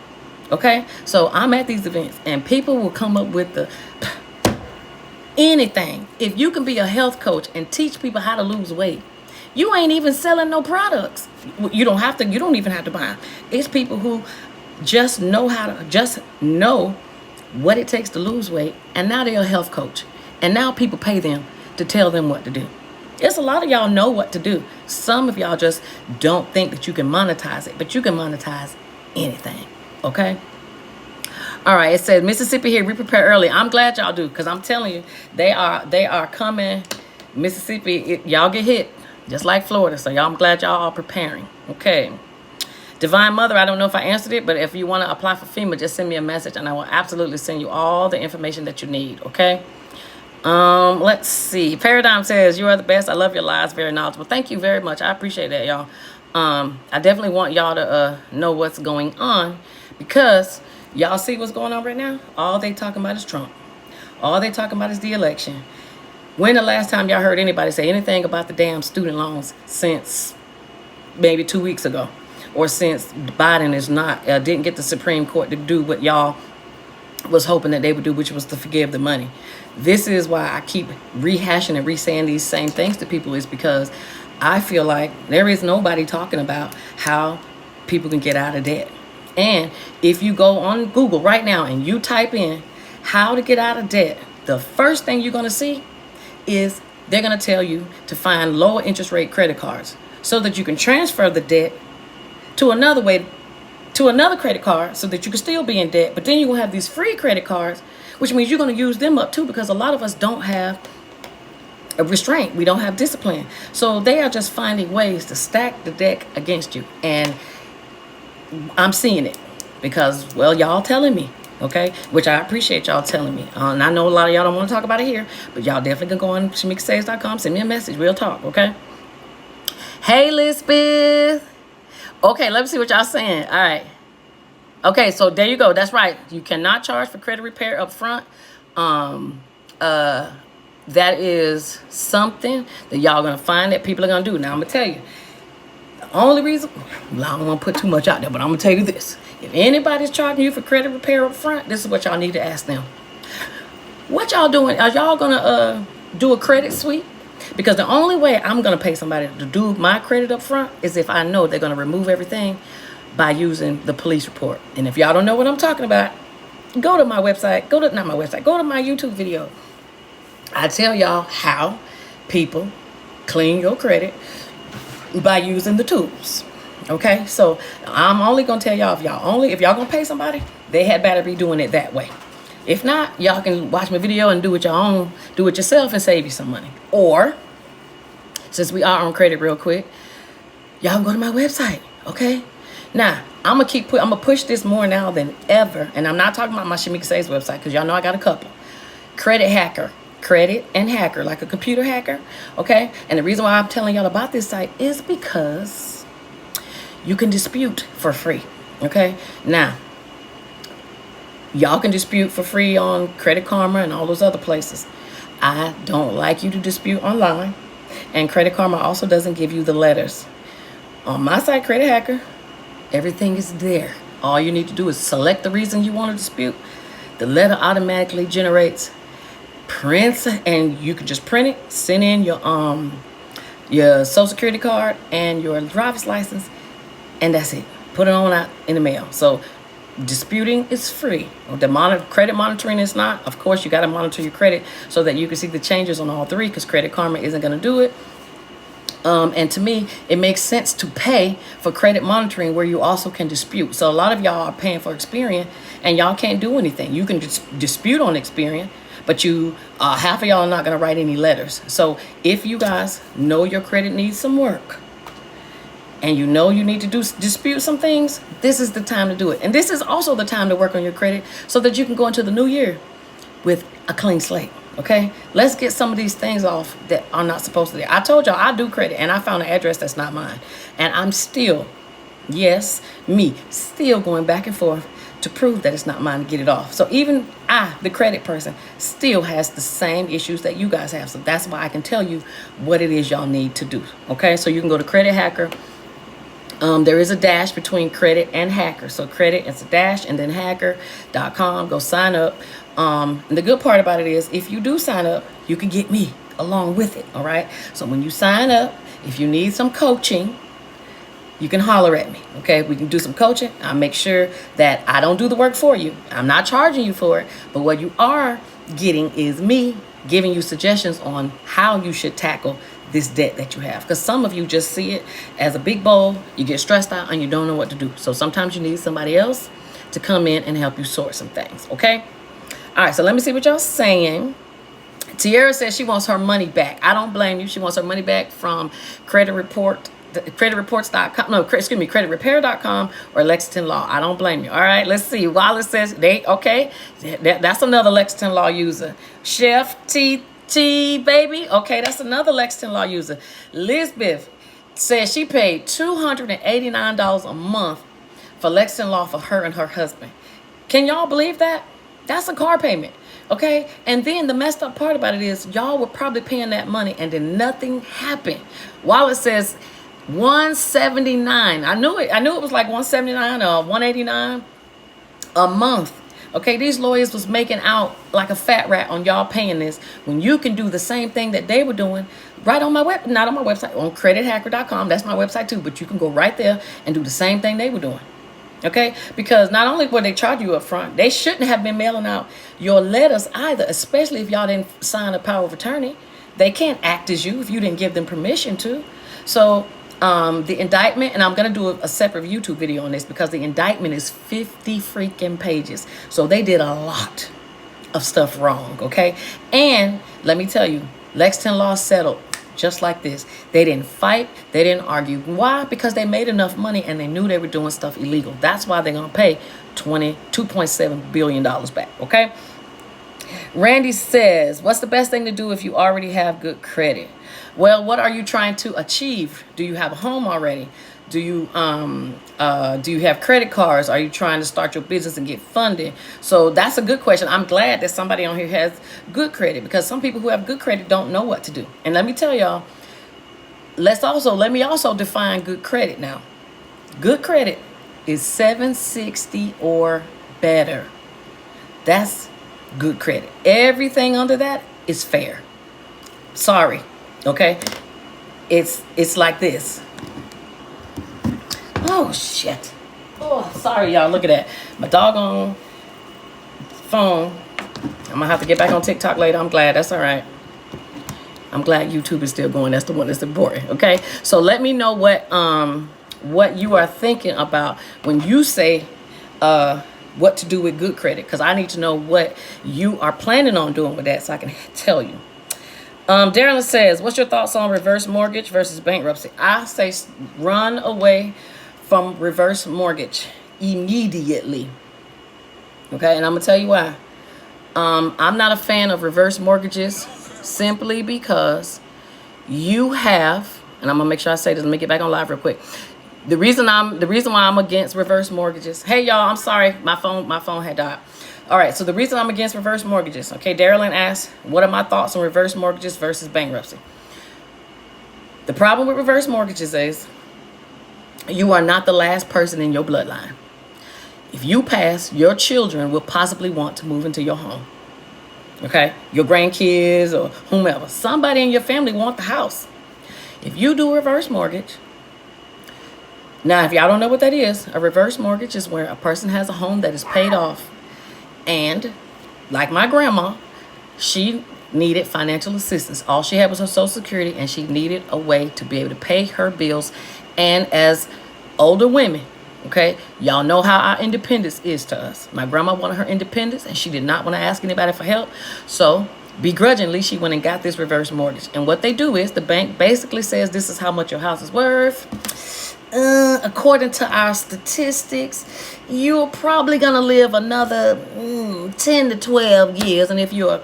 Okay? So I'm at these events, and people will come up with anything. If you can be a health coach and teach people how to lose weight, you ain't even selling no products. You don't even have to buy them. It's people who just know what it takes to lose weight, and now they're a health coach. And now people pay them to tell them what to do. It's a lot of y'all know what to do. Some of y'all just don't think that you can monetize it, but you can monetize anything, okay? All right, it says, Mississippi here, we prepare early. I'm glad y'all do, because I'm telling you, they are coming. Mississippi, y'all get hit, just like Florida. So I'm glad y'all are preparing, okay? Divine Mother, I don't know if I answered it, but if you want to apply for FEMA, just send me a message, and I will absolutely send you all the information that you need, okay? Let's see. Paradigm says, you are the best. I love your lives. Very knowledgeable. Thank you very much. I appreciate that, y'all. I definitely want y'all to know what's going on, because y'all see what's going on right now? All they talking about is Trump. All they talking about is the election. When the last time y'all heard anybody say anything about the damn student loans since maybe 2 weeks ago? Or since Biden didn't get the Supreme Court to do what y'all was hoping that they would do, which was to forgive the money. This is why I keep rehashing and re-saying these same things to people, is because I feel like there is nobody talking about how people can get out of debt. And if you go on Google right now and you type in how to get out of debt, the first thing you're going to see is they're going to tell you to find lower interest rate credit cards so that you can transfer the debt to another way to another credit card so that you can still be in debt. But then you're going to have these free credit cards, which means you're going to use them up too, because a lot of us don't have a restraint. We don't have discipline. So they are just finding ways to stack the deck against you. And I'm seeing it because, well, y'all telling me, okay? Which I appreciate y'all telling me. And I know a lot of y'all don't want to talk about it here, but y'all definitely can go on shamikasaves.com, send me a message, real talk, okay? Hey, Lisbeth. Okay, let me see what y'all saying. All right. Okay, so there you go. That's right. You cannot charge for credit repair up front. That is something that y'all going to find that people are going to do. Now, I'm going to tell you. The only reason, I don't want to put too much out there, but I'm going to tell you this. If anybody's charging you for credit repair up front, this is what y'all need to ask them. What y'all doing? Are y'all going to do a credit sweep? Because the only way I'm going to pay somebody to do my credit up front is if I know they're going to remove everything by using the police report. And if y'all don't know what I'm talking about, go to my website. Go to my YouTube video. I tell y'all how people clean your credit by using the tools. Okay? So I'm only going to tell y'all, if y'all going to pay somebody, they had better be doing it that way. If not, y'all can watch my video and do it yourself and save you some money. Or, since we are on credit real quick, y'all can go to my website, okay? Now, I'm gonna push this more now than ever, and I'm not talking about my Shamika Saves website, because y'all know I got a couple. Credit and hacker, like a computer hacker, okay? And the reason why I'm telling y'all about this site is because you can dispute for free, okay? Now, y'all can dispute for free on Credit Karma and all those other places. I don't like you to dispute online. And Credit Karma also doesn't give you the letters. On my site, Credit Hacker, everything is there. All you need to do is select the reason you want to dispute. The letter automatically generates, prints, and you can just print it, send in your social security card and your driver's license, and that's it. Put it on out in the mail. So disputing is free. The credit monitoring is not. Of course, you got to monitor your credit so that you can see the changes on all three, because Credit Karma isn't going to do it. And to me, it makes sense to pay for credit monitoring where you also can dispute. So a lot of y'all are paying for Experian and y'all can't do anything. You can dispute on Experian, but half of y'all are not going to write any letters. So if you guys know your credit needs some work, and you know you need to dispute some things, this is the time to do it. And this is also the time to work on your credit so that you can go into the new year with a clean slate, okay? Let's get some of these things off that are not supposed to be. I told y'all I do credit, and I found an address that's not mine. And I'm still, still going back and forth to prove that it's not mine to get it off. So even I, the credit person, still has the same issues that you guys have. So that's why I can tell you what it is y'all need to do, okay? So you can go to Credit Hacker. There is a dash between credit and hacker. So credit is a dash and then hacker.com. Go sign up. And the good part about it is if you do sign up, you can get me along with it. All right. So when you sign up, if you need some coaching, you can holler at me. Okay. We can do some coaching. I'll make sure that I don't do the work for you. I'm not charging you for it. But what you are getting is me giving you suggestions on how you should tackle this debt that you have, because some of you just see it as a big bowl, you get stressed out and you don't know what to do. So sometimes you need somebody else to come in and help you sort some things. Okay. All right, so let me see what y'all saying. Tiara says she wants her money back. I don't blame you. She wants her money back from creditrepair.com or Lexington Law. I don't blame you. All right, let's see. Wallace says that's another Lexington Law user. Chef T baby. Okay, that's another Lexington Law user. Lisbeth says she paid $289 a month for Lexington Law for her and her husband. Can y'all believe that? That's a car payment. Okay, and then the messed up part about it is y'all were probably paying that money and then nothing happened. Wallace says $179. I knew it was like $179 or $189 a month. Okay, these lawyers was making out like a fat rat on y'all paying this when you can do the same thing that they were doing right on not on my website, on credithacker.com. That's my website too, but you can go right there and do the same thing they were doing. Okay, because not only will they charge you up front, they shouldn't have been mailing out your letters either, especially if y'all didn't sign a power of attorney. They can't act as you if you didn't give them permission to. So The indictment, and I'm going to do a separate YouTube video on this because the indictment is 50 freaking pages. So they did a lot of stuff wrong, okay? And let me tell you, Lexington Law settled just like this. They didn't fight. They didn't argue. Why? Because they made enough money and they knew they were doing stuff illegal. That's why they're going to pay $2.7 billion back, okay? Randy says, what's the best thing to do if you already have good credit? Well, what are you trying to achieve? Do you have a home already? Do you have credit cards? Are you trying to start your business and get funded? So that's a good question. I'm glad that somebody on here has good credit, because some people who have good credit don't know what to do. And let me tell y'all, let me also define good credit now. Good credit is 760 or better. That's good credit. Everything under that is fair. Sorry. Okay? It's like this. Oh, shit. Oh, sorry, y'all. Look at that. My doggone phone. I'm going to have to get back on TikTok later. I'm glad. That's all right. I'm glad YouTube is still going. That's the one that's important. Okay? So let me know what you are thinking about when you say what to do with good credit, because I need to know what you are planning on doing with that so I can tell you. Darren says, what's your thoughts on reverse mortgage versus bankruptcy? I say run away from reverse mortgage immediately. Okay, and I'm going to tell you why. I'm not a fan of reverse mortgages simply because you have, and I'm going to make sure I say this, let me get back on live real quick. The reason why I'm against reverse mortgages. Hey y'all, I'm sorry, my phone had died. All right, so the reason I'm against reverse mortgages. Okay, Darylyn asked, what are my thoughts on reverse mortgages versus bankruptcy? The problem with reverse mortgages is you are not the last person in your bloodline. If you pass, your children will possibly want to move into your home. Okay, your grandkids or whomever, somebody in your family want the house. If you do a reverse mortgage. Now, if y'all don't know what that is, a reverse mortgage is where a person has a home that is paid off. And like my grandma, she needed financial assistance. All she had was her Social Security, and she needed a way to be able to pay her bills. And as older women, okay, y'all know how our independence is to us. My grandma wanted her independence, and she did not want to ask anybody for help. So begrudgingly, she went and got this reverse mortgage. And what they do is the bank basically says, this is how much your house is worth. According to our statistics, you're probably gonna live another 10 to 12 years, and if you're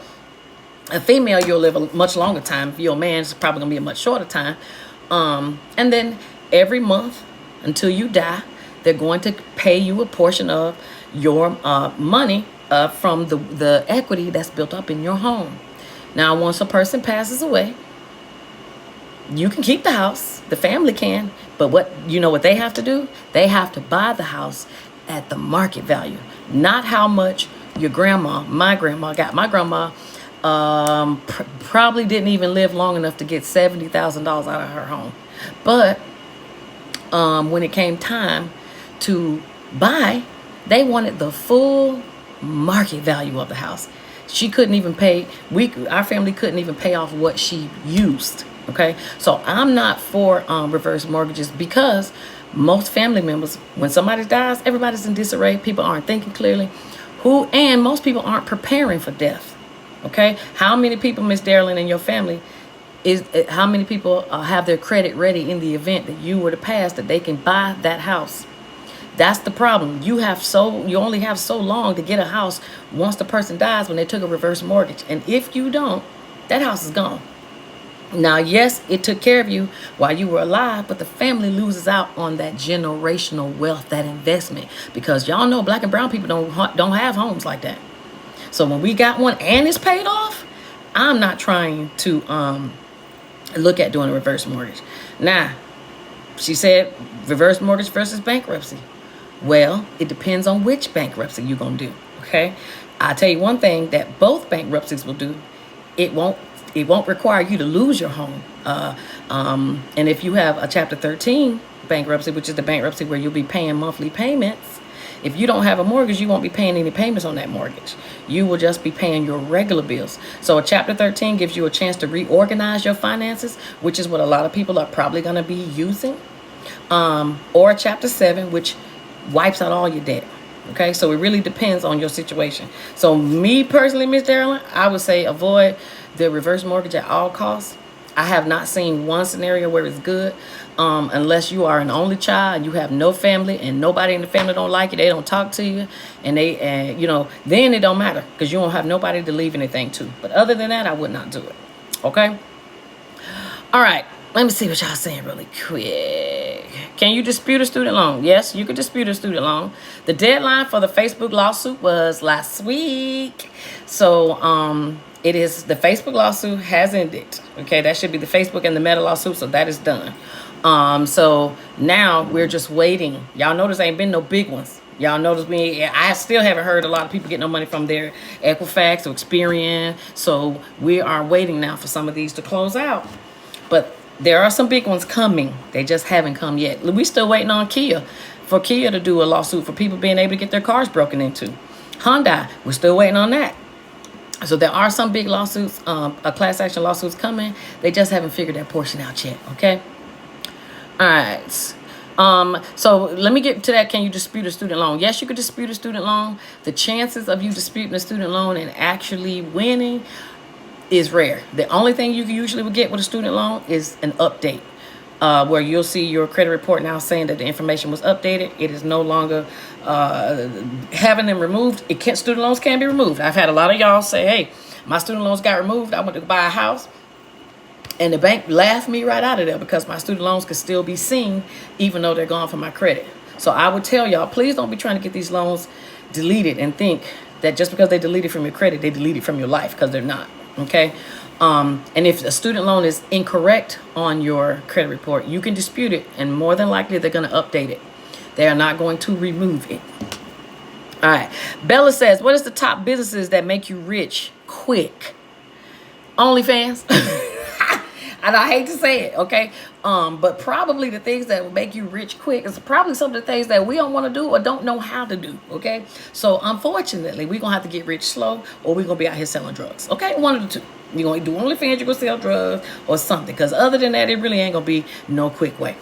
a female, you'll live a much longer time. If you're a man, it's probably gonna be a much shorter time. And then every month until you die, they're going to pay you a portion of your money from the equity that's built up in your home. Now, once a person passes away, you can keep the house, the family can, but what they have to do? They have to buy the house at the market value, not how much your my grandma got. My grandma probably didn't even live long enough to get $70,000 out of her home. But when it came time to buy, they wanted the full market value of the house. She couldn't even pay, our family couldn't even pay off what she used. Okay, so I'm not for reverse mortgages because most family members, when somebody dies, everybody's in disarray. People aren't thinking clearly. And most people aren't preparing for death. Okay, how many people, Miss Darylyn, in your family how many people have their credit ready in the event that you were to pass, that they can buy that house? That's the problem. You only have so long to get a house once the person dies when they took a reverse mortgage. And if you don't, that house is gone. Now, yes, it took care of you while you were alive, but the family loses out on that generational wealth, that investment, because y'all know black and brown people don't have homes like that. So when we got one and it's paid off, I'm not trying to look at doing a reverse mortgage. Now, she said reverse mortgage versus bankruptcy. Well, it depends on which bankruptcy you're going to do, okay? I'll tell you one thing that both bankruptcies will do. It won't require you to lose your home. And if you have a Chapter 13 bankruptcy, which is the bankruptcy where you'll be paying monthly payments, If you don't have a mortgage, you won't be paying any payments on that mortgage. You will just be paying your regular bills. So a Chapter 13 gives you a chance to reorganize your finances, which is what a lot of people are probably going to be using. Or a Chapter 7, which wipes out all your debt. Okay, so it really depends on your situation. So me personally, Miss Darylyn, I would say avoid the reverse mortgage at all costs. I have not seen one scenario where it's good, unless you are an only child and you have no family and nobody in the family don't like you, they don't talk to you, and then it don't matter because you don't have nobody to leave anything to. But other than that, I would not do it. Okay. All right. Let me see what y'all saying really quick. Can you dispute a student loan? Yes, you can dispute a student loan. The deadline for the Facebook lawsuit was last week. So it is, the Facebook lawsuit has ended. Okay, that should be the Facebook and the Meta lawsuit, so that is done. So now we're just waiting. Y'all notice ain't been no big ones. Y'all notice I still haven't heard a lot of people get no money from their Equifax or Experian. So we are waiting now for some of these to close out. But there are some big ones coming. They just haven't come yet. We still waiting on for Kia to do a lawsuit for people being able to get their cars broken into. Hyundai, we're still waiting on that. So there are some big lawsuits, a class action lawsuits coming. They just haven't figured that portion out yet. Okay. All right. So let me get to that. Can you dispute a student loan? Yes, you could dispute a student loan. The chances of you disputing a student loan and actually winning is rare. The only thing you usually would get with a student loan is an update, where you'll see your credit report now saying that the information was updated. It is no longer having them removed. Student loans can be removed. I've had a lot of y'all say, hey, my student loans got removed. I went to buy a house and the bank laughed me right out of there because my student loans could still be seen even though they're gone from my credit. So I would tell y'all, please don't be trying to get these loans deleted and think that just because they deleted from your credit, they deleted from your life, because they're not. Okay. And if a student loan is incorrect on your credit report, you can dispute it, and more than likely they're going to update it. They are not going to remove it. All right. Bella says, what is the top businesses that make you rich quick? OnlyFans. And I hate to say it, okay? But probably the things that will make you rich quick is probably some of the things that we don't want to do or don't know how to do, okay? So unfortunately, we're going to have to get rich slow, or we're going to be out here selling drugs, okay? One of the two. You're going to do OnlyFans, you're going to sell drugs or something, because other than that, it really ain't going to be no quick way.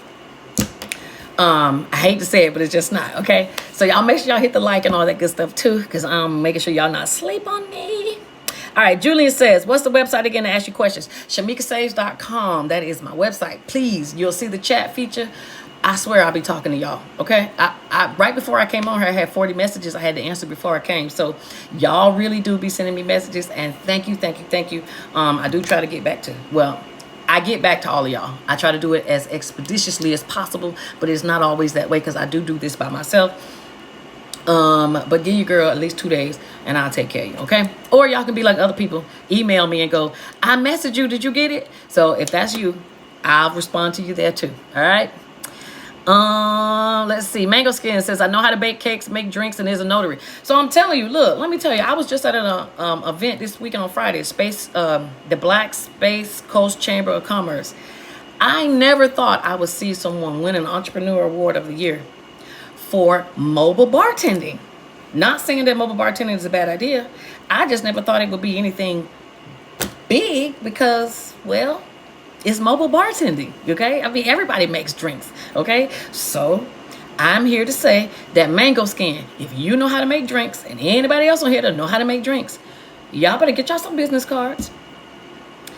I hate to say it, but it's just not, okay? So y'all make sure y'all hit the like and all that good stuff too, because I'm making sure y'all not sleep on me. All right, Julian says, what's the website again to ask you questions? shamikasaves.com. That is my website. Please, you'll see the chat feature. I swear I'll be talking to y'all, okay? I right before I came on here, I had 40 messages I had to answer before I came. So y'all really do be sending me messages, and thank you. I do try to get back to, I get back to all of y'all. I try to do it as expeditiously as possible, but it's not always that way because I do this by myself. But give your girl at least 2 days and I'll take care of you, okay? Or y'all can be like other people, email me and go, I messaged you, did you get it? So if that's you, I'll respond to you there too, all right? Let's see. Mango Skin says, I know how to bake cakes, make drinks, and is a notary. So I'm telling you, look, let me tell you, I was just at an event this weekend on Friday, the Black Space Coast Chamber of Commerce. I never thought I would see someone win an Entrepreneur Award of the Year for mobile bartending. Not saying that mobile bartending is a bad idea. I just never thought it would be anything big because, well, it's mobile bartending, okay? I mean, everybody makes drinks, okay? So I'm here to say that Mango Skin, if you know how to make drinks and anybody else on here that know how to make drinks, y'all better get y'all some business cards.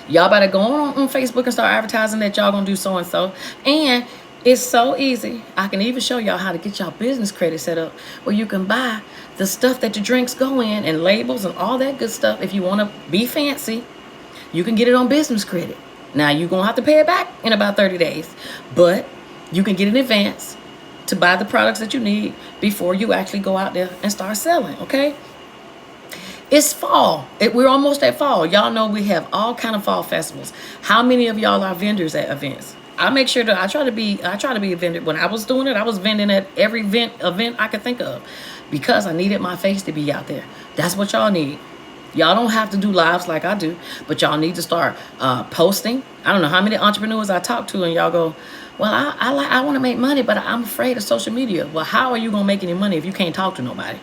Y'all better go on Facebook and start advertising that y'all gonna do so-and-so. And it's so easy. I can even show y'all how to get y'all business credit set up where you can buy the stuff that your drinks go in and labels and all that good stuff. If you want to be fancy, you can get it on business credit. Now, you're going to have to pay it back in about 30 days, but you can get an advance to buy the products that you need before you actually go out there and start selling, okay? It's fall. We're almost at fall. Y'all know we have all kind of fall festivals. How many of y'all are vendors at events? I make sure that I try to be a vendor. When I was doing it, I was vending at every event I could think of because I needed my face to be out there. That's what y'all need. Y'all don't have to do lives like I do, but y'all need to start posting. I don't know how many entrepreneurs I talk to, and y'all go, well, I want to make money, but I'm afraid of social media. Well, how are you going to make any money if you can't talk to nobody?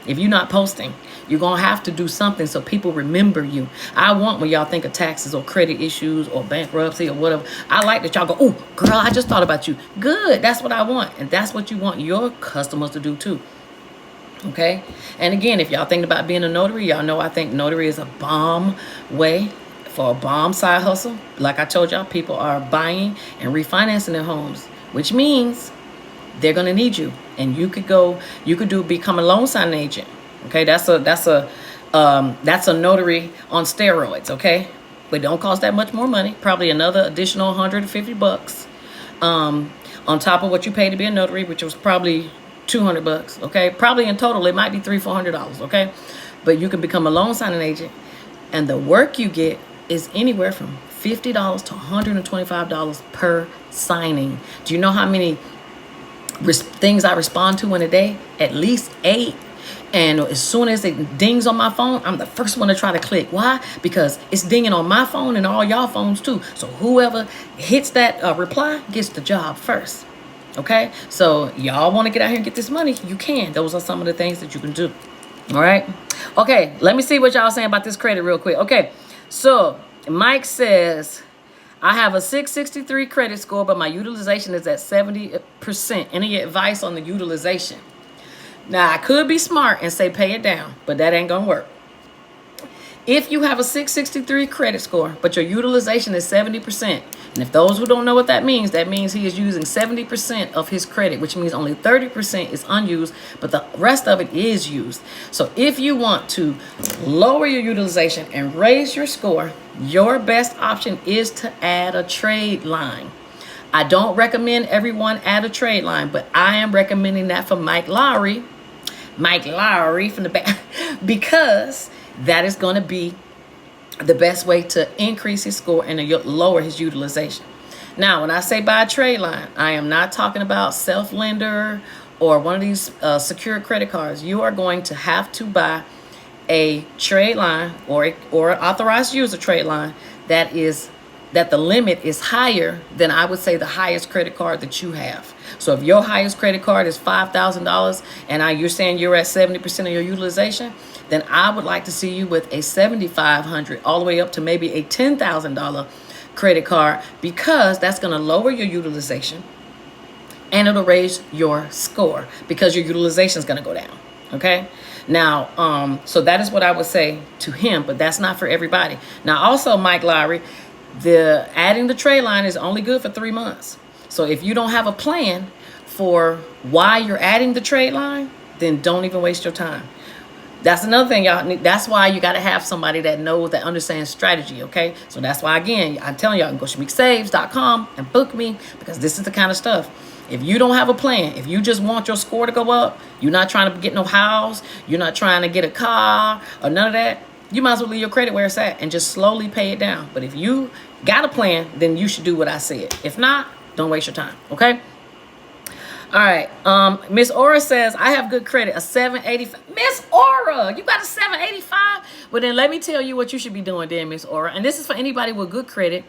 If you're not posting, you're going to have to do something so people remember you. I want when y'all think of taxes or credit issues or bankruptcy or whatever, I like that y'all go, oh, girl, I just thought about you. Good. That's what I want. And that's what you want your customers to do too. Okay. And again, if y'all think about being a notary, y'all know I think notary is a bomb way for a bomb side hustle. Like I told y'all, people are buying and refinancing their homes, which means they're going to need you. And you could become a loan signing agent. Okay. That's a notary on steroids. Okay. But don't cost that much more money. Probably another additional $150 on top of what you pay to be a notary, which was probably $200. Okay. Probably in total, it might be $300-$400. Okay. But you can become a loan signing agent, and the work you get is anywhere from $50 to $125 per signing. Do you know how many things I respond to in a day? At least 8. And as soon as it dings on my phone, I'm the first one to try to click. Why? Because it's dinging on my phone and all y'all phones too. So whoever hits that reply gets the job first. Okay? So y'all want to get out here and get this money? You can. Those are some of the things that you can do. All right? Okay, let me see what y'all saying about this credit real quick. Okay, so Mike says, I have a 663 credit score, but my utilization is at 70%. Any advice on the utilization? Now, I could be smart and say pay it down, but that ain't going to work. If you have a 663 credit score, but your utilization is 70%, and if those who don't know what that means he is using 70% of his credit, which means only 30% is unused, but the rest of it is used. So if you want to lower your utilization and raise your score, your best option is to add a trade line. I don't recommend everyone add a trade line, but I am recommending that for Mike Lowry from the back, because that is going to be the best way to increase his score and lower his utilization. Now, when I say buy a trade line, I am not talking about self-lender or one of these secured credit cards. You are going to have to buy a trade line or an authorized user trade line that the limit is higher than, I would say, the highest credit card that you have. So if your highest credit card is $5,000 and you're saying you're at 70% of your utilization, then I would like to see you with a $7,500 all the way up to maybe a $10,000 credit card, because that's going to lower your utilization and it'll raise your score because your utilization is going to go down. Okay. Now, so that is what I would say to him, but that's not for everybody. Now, also, Mike Lowry, adding the trade line is only good for 3 months. So if you don't have a plan for why you're adding the trade line, then don't even waste your time. That's another thing, y'all. That's why you got to have somebody that understands strategy, okay? So that's why, again, I'm telling y'all, go to shamikasaves.com and book me, because this is the kind of stuff. If you don't have a plan, if you just want your score to go up, you're not trying to get no house, you're not trying to get a car or none of that, you might as well leave your credit where it's at and just slowly pay it down. But if you got a plan, then you should do what I said. If not, don't waste your time, okay? All right. Miss Aura says, I have good credit, a 785. Miss Aura, you got a 785? Well, then let me tell you what you should be doing then, Miss Aura. And this is for anybody with good credit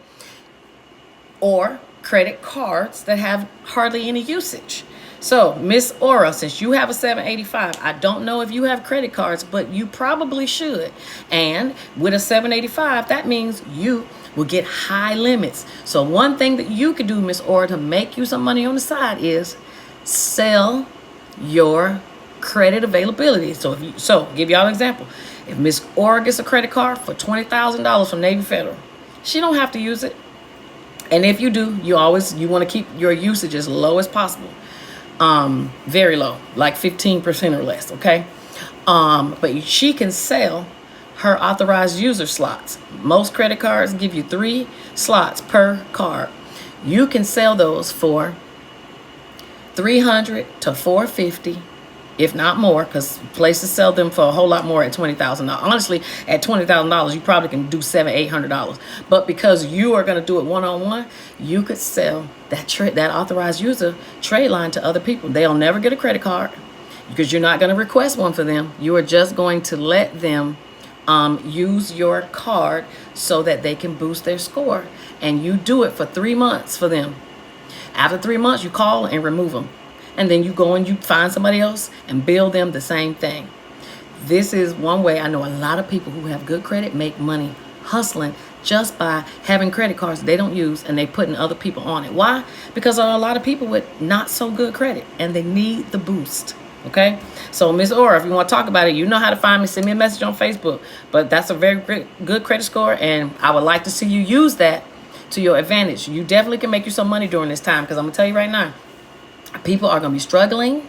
or credit cards that have hardly any usage. So, Miss Aura, since you have a 785, I don't know if you have credit cards, but you probably should. And with a 785, that means you will get high limits. So one thing that you could do, Miss Aura, to make you some money on the side is sell your credit availability. So give y'all an example. If Miss Aura gets a credit card for $20,000 from Navy Federal, she don't have to use it. And if you do, you want to keep your usage as low as possible. Very low, like 15% or less, okay? But she can sell her authorized user slots. Most credit cards give you 3 slots per card. You can sell those for $300 to $450, if not more, because places sell them for a whole lot more at $20,000. Honestly, at $20,000, you probably can do $700-$800. But because you are going to do it one-on-one, you could sell that authorized user trade line to other people. They'll never get a credit card because you're not going to request one for them. You are just going to let them use your card so that they can boost their score. And you do it for 3 months for them. After 3 months, you call and remove them. And then you go and you find somebody else and bill them the same thing. This is one way I know a lot of people who have good credit make money hustling just by having credit cards they don't use and they putting other people on it. Why? Because there are a lot of people with not so good credit and they need the boost. Okay, so Miss Aura, if you want to talk about it, you know how to find me. Send me a message on Facebook. But that's a very good credit score, and I would like to see you use that to your advantage. You definitely can make you some money during this time, because I'm gonna tell you right now, people are gonna be struggling,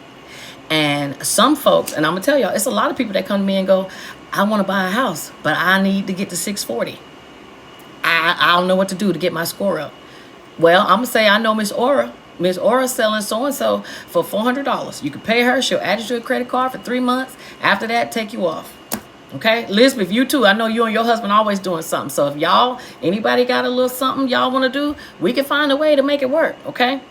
and some folks, and I'm gonna tell y'all, it's a lot of people that come to me and go, I want to buy a house, but I need to get to 640. I don't know what to do to get my score up. Well, I'm gonna say I know Miss Aura. Miss Aura selling so-and-so for $400. You can pay her. She'll add you to a credit card for 3 months. After that, take you off. Okay? Elizabeth, you too. I know you and your husband always doing something. So if y'all, anybody got a little something y'all want to do, we can find a way to make it work. Okay?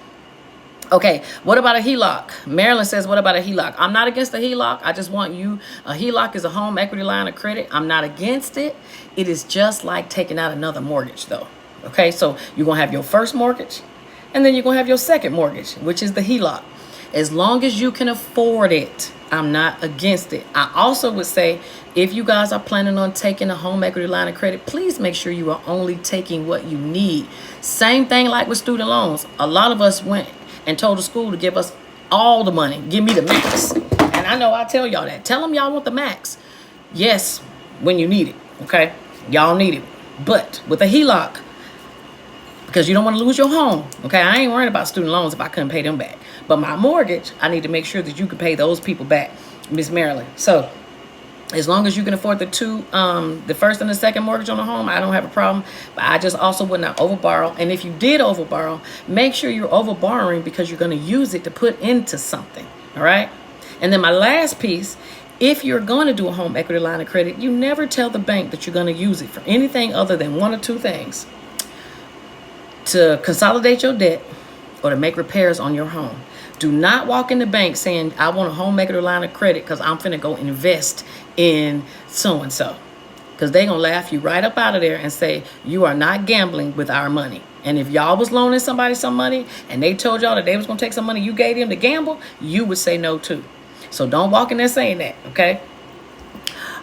Okay, what about a HELOC? Marilyn says, what about a HELOC? I'm not against a HELOC. I just want you, a HELOC is a home equity line of credit. I'm not against it. It is just like taking out another mortgage though. Okay, so you're going to have your first mortgage, and then you're going to have your second mortgage, which is the HELOC. As long as you can afford it, I'm not against it. I also would say, if you guys are planning on taking a home equity line of credit, please make sure you are only taking what you need. Same thing like with student loans. A lot of us went and told the school to give us all the money. Give me the max. And I know I tell y'all that. Tell them y'all want the max. Yes, when you need it, okay? Y'all need it. But with a HELOC, because you don't want to lose your home. Okay, I ain't worried about student loans if I couldn't pay them back. But my mortgage, I need to make sure that you can pay those people back, Miss Marilyn. So as long as you can afford the first and the second mortgage on the home, I don't have a problem. But I just also would not overborrow. And if you did overborrow, make sure you're overborrowing because you're going to use it to put into something. All right. And then my last piece, if you're going to do a home equity line of credit, you never tell the bank that you're going to use it for anything other than one or two things: to consolidate your debt or to make repairs on your home. Do not walk in the bank saying, I want a home equity line of credit because I'm finna go invest in so-and-so. Because they're going to laugh you right up out of there and say, you are not gambling with our money. And if y'all was loaning somebody some money and they told y'all that they was going to take some money you gave them to gamble, you would say no too. So don't walk in there saying that, okay?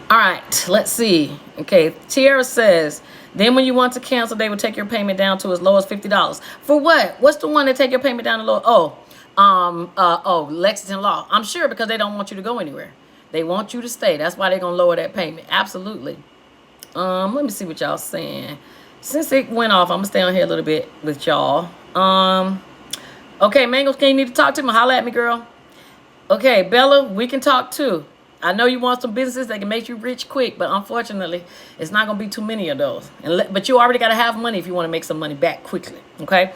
All right, let's see. Okay, Tiara says, then when you want to cancel, they will take your payment down to as low as $50. For what? What's the one that take your payment down to low? Lexington Law. I'm sure because they don't want you to go anywhere. They want you to stay. That's why they're going to lower that payment. Absolutely. Let me see what y'all saying. Since it went off, I'm going to stay on here a little bit with y'all. Okay, Mangles, can you need to talk to me? Holla at me, girl. Okay, Bella, we can talk too. I know you want some businesses that can make you rich quick, but unfortunately, it's not going to be too many of those. But you already got to have money if you want to make some money back quickly, okay?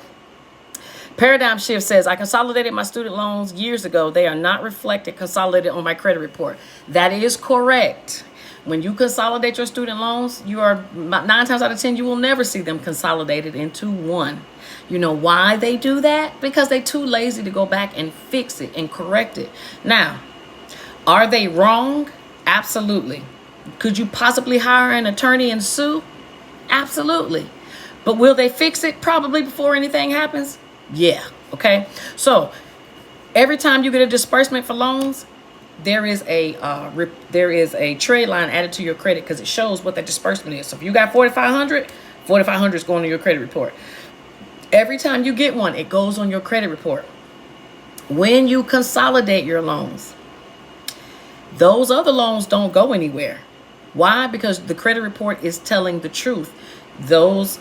Paradigm Shift says, I consolidated my student loans years ago. They are not reflected, consolidated on my credit report. That is correct. When you consolidate your student loans, you are 9 times out of 10, you will never see them consolidated into one. You know why they do that? Because they're too lazy to go back and fix it and correct it. Now, are they wrong? Absolutely. Could you possibly hire an attorney and sue? Absolutely. But will they fix it probably before anything happens? Yeah. Okay. So every time you get a disbursement for loans, there is a trade line added to your credit because it shows what that disbursement is. So if you got 4,500, 4,500 is going to your credit report. Every time you get one, it goes on your credit report. When you consolidate your loans, those other loans don't go anywhere. Why? Because the credit report is telling the truth. Those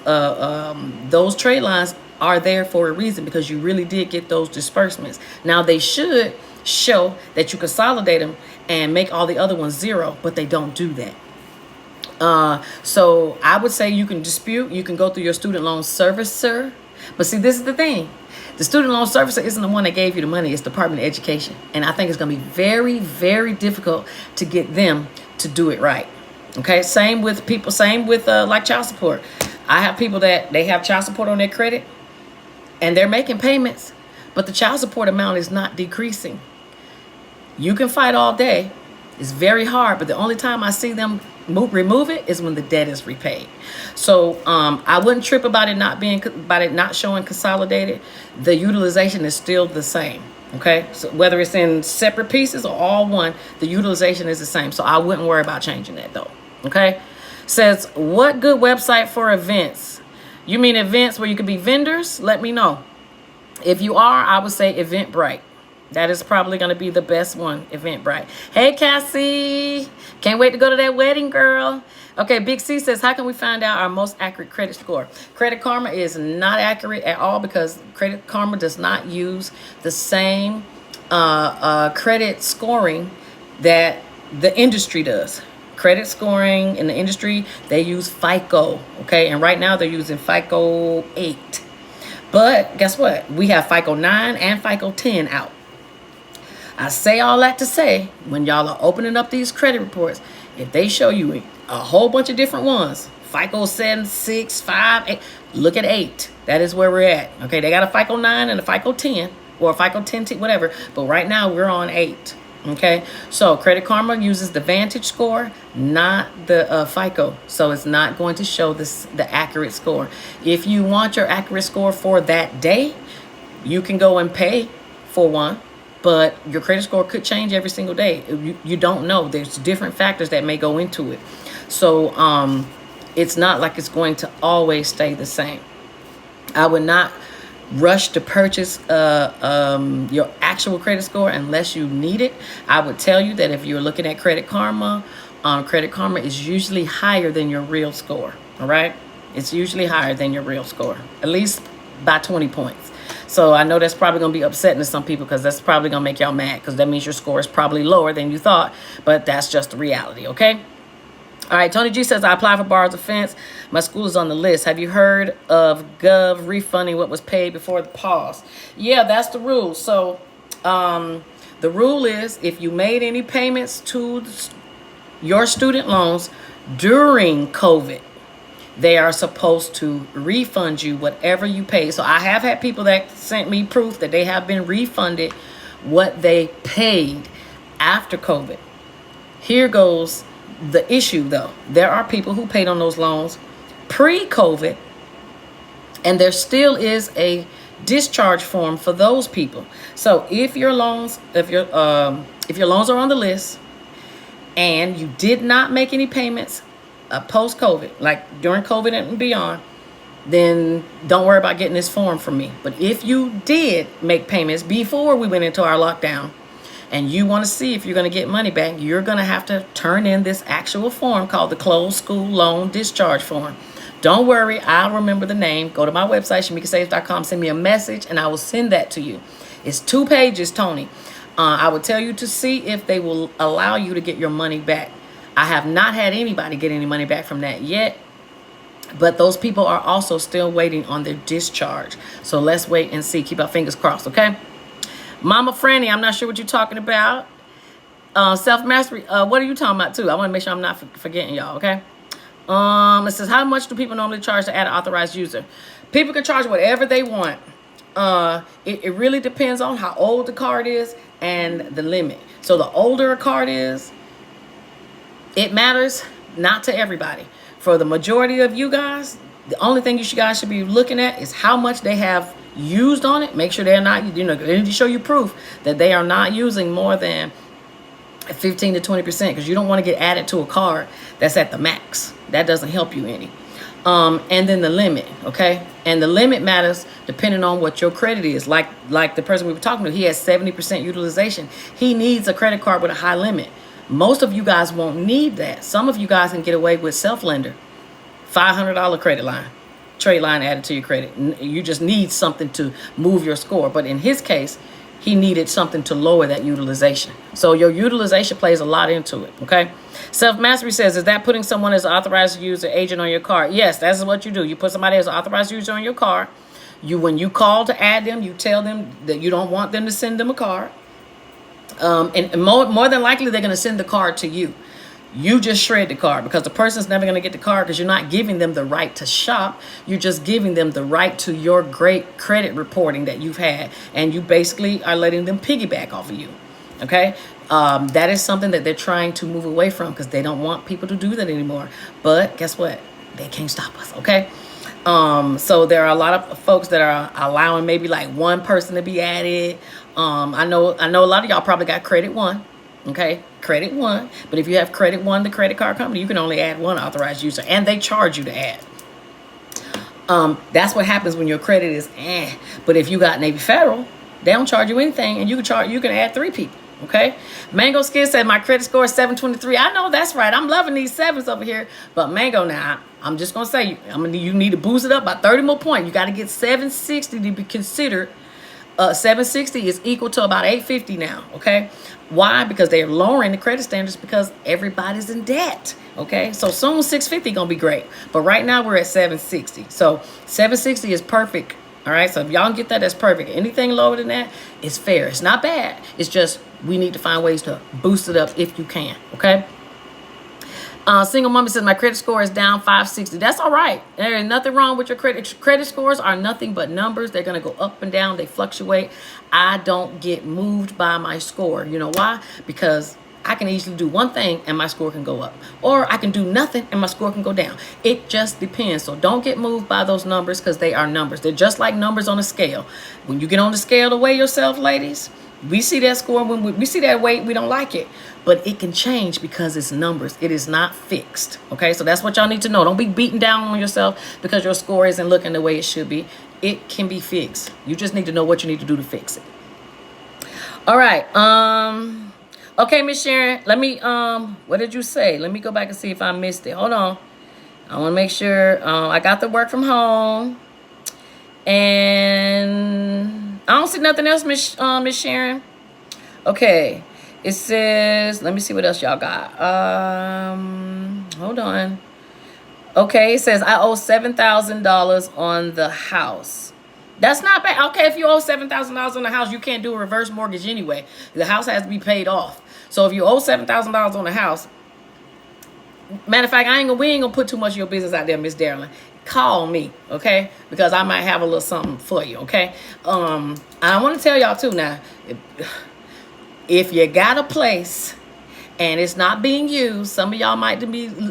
trade lines are there for a reason because you really did get those disbursements. Now they should show that you consolidate them and make all the other ones zero, but they don't do that. So I would say you can dispute, you can go through your student loan servicer. But see, this is the thing. The student loan servicer isn't the one that gave you the money. It's the Department of Education. And I think it's going to be very, very difficult to get them to do it right. Okay, same with people, like child support. I have people that they have child support on their credit and they're making payments, but the child support amount is not decreasing. You can fight all day. It's very hard, but the only time I see them remove it is when the debt is repaid. So I wouldn't trip about it not showing consolidated. The utilization is still the same. Okay, so whether it's in separate pieces or all one, the utilization is the same. So I wouldn't worry about changing that though. Okay, says what good website for events? You mean events where you could be vendors? Let me know. If you are, I would say Eventbrite. That is probably going to be the best one, Eventbrite. Hey, Cassie. Can't wait to go to that wedding, girl. Okay, Big C says, how can we find out our most accurate credit score? Credit Karma is not accurate at all because Credit Karma does not use the same credit scoring that the industry does. Credit scoring in the industry, they use FICO, okay? And right now they're using FICO 8. But guess what? We have FICO 9 and FICO 10 out. I say all that to say, when y'all are opening up these credit reports, if they show you a whole bunch of different ones, FICO 7, 6, 5, 8, look at 8. That is where we're at. Okay, they got a FICO 9 and a FICO 10, or a FICO 10, whatever. But right now we're on 8. Okay, so Credit Karma uses the Vantage score, not the FICO. So it's not going to show the accurate score. If you want your accurate score for that day, you can go and pay for one. But your credit score could change every single day. You don't know. There's different factors that may go into it. So it's not like it's going to always stay the same. I would not rush to purchase your actual credit score unless you need it. I would tell you that if you're looking at Credit Karma is usually higher than your real score. All right? It's usually higher than your real score, at least by 20 points. So I know that's probably going to be upsetting to some people because that's probably going to make y'all mad because that means your score is probably lower than you thought. But that's just the reality, okay? All right, Tony G says, I applied for borrower's offense. My school is on the list. Have you heard of Gov refunding what was paid before the pause? Yeah, that's the rule. So the rule is if you made any payments to your student loans during COVID, they are supposed to refund you whatever you paid. So I have had people that sent me proof that they have been refunded what they paid after COVID. Here goes the issue, though. There are people who paid on those loans pre-COVID, and there still is a discharge form for those people. So if your loans are on the list and you did not make any payments post-COVID, like during COVID and beyond, then don't worry about getting this form from me. But if you did make payments before we went into our lockdown and you want to see if you're going to get money back, you're going to have to turn in this actual form called the Closed School Loan Discharge Form. Don't worry, I'll remember the name. Go to my website, shamikasaves.com, send me a message, and I will send that to you. It's 2 pages, Tony. I would tell you to see if they will allow you to get your money back. I have not had anybody get any money back from that yet, but those people are also still waiting on their discharge. So let's wait and see. Keep our fingers crossed, okay? Mama Franny, I'm not sure what you're talking about. Self-mastery, what are you talking about too? I want to make sure I'm not forgetting y'all, okay? It says, how much do people normally charge to add an authorized user? People can charge whatever they want. It really depends on how old the card is and the limit. So the older a card is, it matters not to everybody. For the majority of you guys, the only thing you guys should be looking at is how much they have used on it. Make sure they're not, they need to show you proof that they are not using more than 15 to 20%, because you don't want to get added to a card that's at the max. That doesn't help you any. And then the limit, okay? And the limit matters depending on what your credit is. Like the person we were talking to, he has 70% utilization. He needs a credit card with a high limit. Most of you guys won't need that. Some of you guys can get away with self-lender. $500 credit line, trade line added to your credit. You just need something to move your score. But in his case, he needed something to lower that utilization. So your utilization plays a lot into it, okay? Self-mastery says, is that putting someone as authorized user agent on your card? Yes, that's what you do. You put somebody as an authorized user on your card. When you call to add them, you tell them that you don't want them to send them a card. And more than likely, they're going to send the card to you. You just shred the card, because the person's never going to get the card, because you're not giving them the right to shop. You're just giving them the right to your great credit reporting that you've had. And you basically are letting them piggyback off of you. Okay. That is something that they're trying to move away from because they don't want people to do that anymore. But guess what? They can't stop us, okay? So there are a lot of folks that are allowing maybe like one person to be added. I know a lot of y'all probably got Credit One, okay? Credit One. But if you have Credit One, the credit card company, you can only add one authorized user, and they charge you to add. That's what happens when your credit is But if you got Navy Federal, they don't charge you anything, and you can add 3 people. Okay, Mango Skin said my credit score is 723. I know that's right. I'm loving these sevens over here. But Mango, now I'm just gonna say you need to boost it up by 30 more points. You got to get 760 to be considered. 760 is equal to about 850 now. Okay, why? Because they are lowering the credit standards because everybody's in debt. Okay, so soon 650 gonna be great. But right now we're at 760. So 760 is perfect. All right, so if y'all get that, that's perfect. Anything lower than that is fair. It's not bad. It's just we need to find ways to boost it up if you can, okay? Single Mommy says, my credit score is down 560. That's all right. There is nothing wrong with your credit. Credit scores are nothing but numbers. They're going to go up and down. They fluctuate. I don't get moved by my score. You know why? Because I can easily do one thing and my score can go up. Or I can do nothing and my score can go down. It just depends. So don't get moved by those numbers because they are numbers. They're just like numbers on a scale. When you get on the scale to weigh yourself, ladies, we see that score. When we see that weight, we don't like it. But it can change because it's numbers. It is not fixed. Okay, so that's what y'all need to know. Don't be beating down on yourself because your score isn't looking the way it should be. It can be fixed. You just need to know what you need to do to fix it. All right. Okay, Miss Sharon, let me, what did you say? Let me go back and see if I missed it. Hold on. I want to make sure I got the work from home. And I don't see nothing else, Miss Sharon. Okay. It says, let me see what else y'all got. Hold on. Okay, it says I owe $7,000 on the house. That's not bad. Okay, if you owe $7,000 on the house, you can't do a reverse mortgage anyway. The house has to be paid off. So if you owe $7,000 on the house, matter of fact, we ain't gonna put too much of your business out there, Miss Darylyn. Call me, okay? Because I might have a little something for you, okay? I want to tell y'all too now. If you got a place and it's not being used, some of y'all might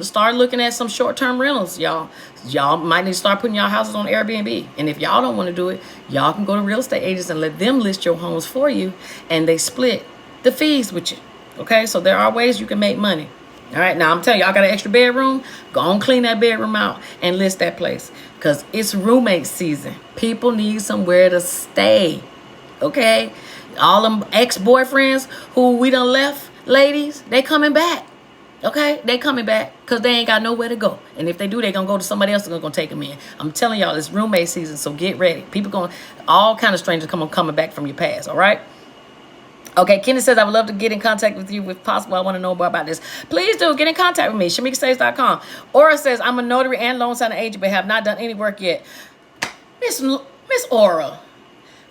start looking at some short-term rentals, y'all. Y'all might need to start putting y'all houses on Airbnb. And if y'all don't want to do it, y'all can go to real estate agents and let them list your homes for you, and they split the fees with you. Okay, so there are ways you can make money. All right, now I'm telling you, y'all got an extra bedroom, go on, clean that bedroom out and list that place because it's roommate season. People need somewhere to stay. Okay, all them ex-boyfriends who we done left, ladies, they coming back. Okay, they coming back because they ain't got nowhere to go. And if they do, they gonna go to somebody else that's gonna take them in. I'm telling y'all, it's roommate season, so get ready. People going, all kind of strangers coming back from your past. All right. Okay, Kenny says, I would love to get in contact with you if possible. I want to know more about this. Please do get in contact with me, shamikasaves.com. Aura says, I'm a notary and loan signing agent, but have not done any work yet. Miss Aura,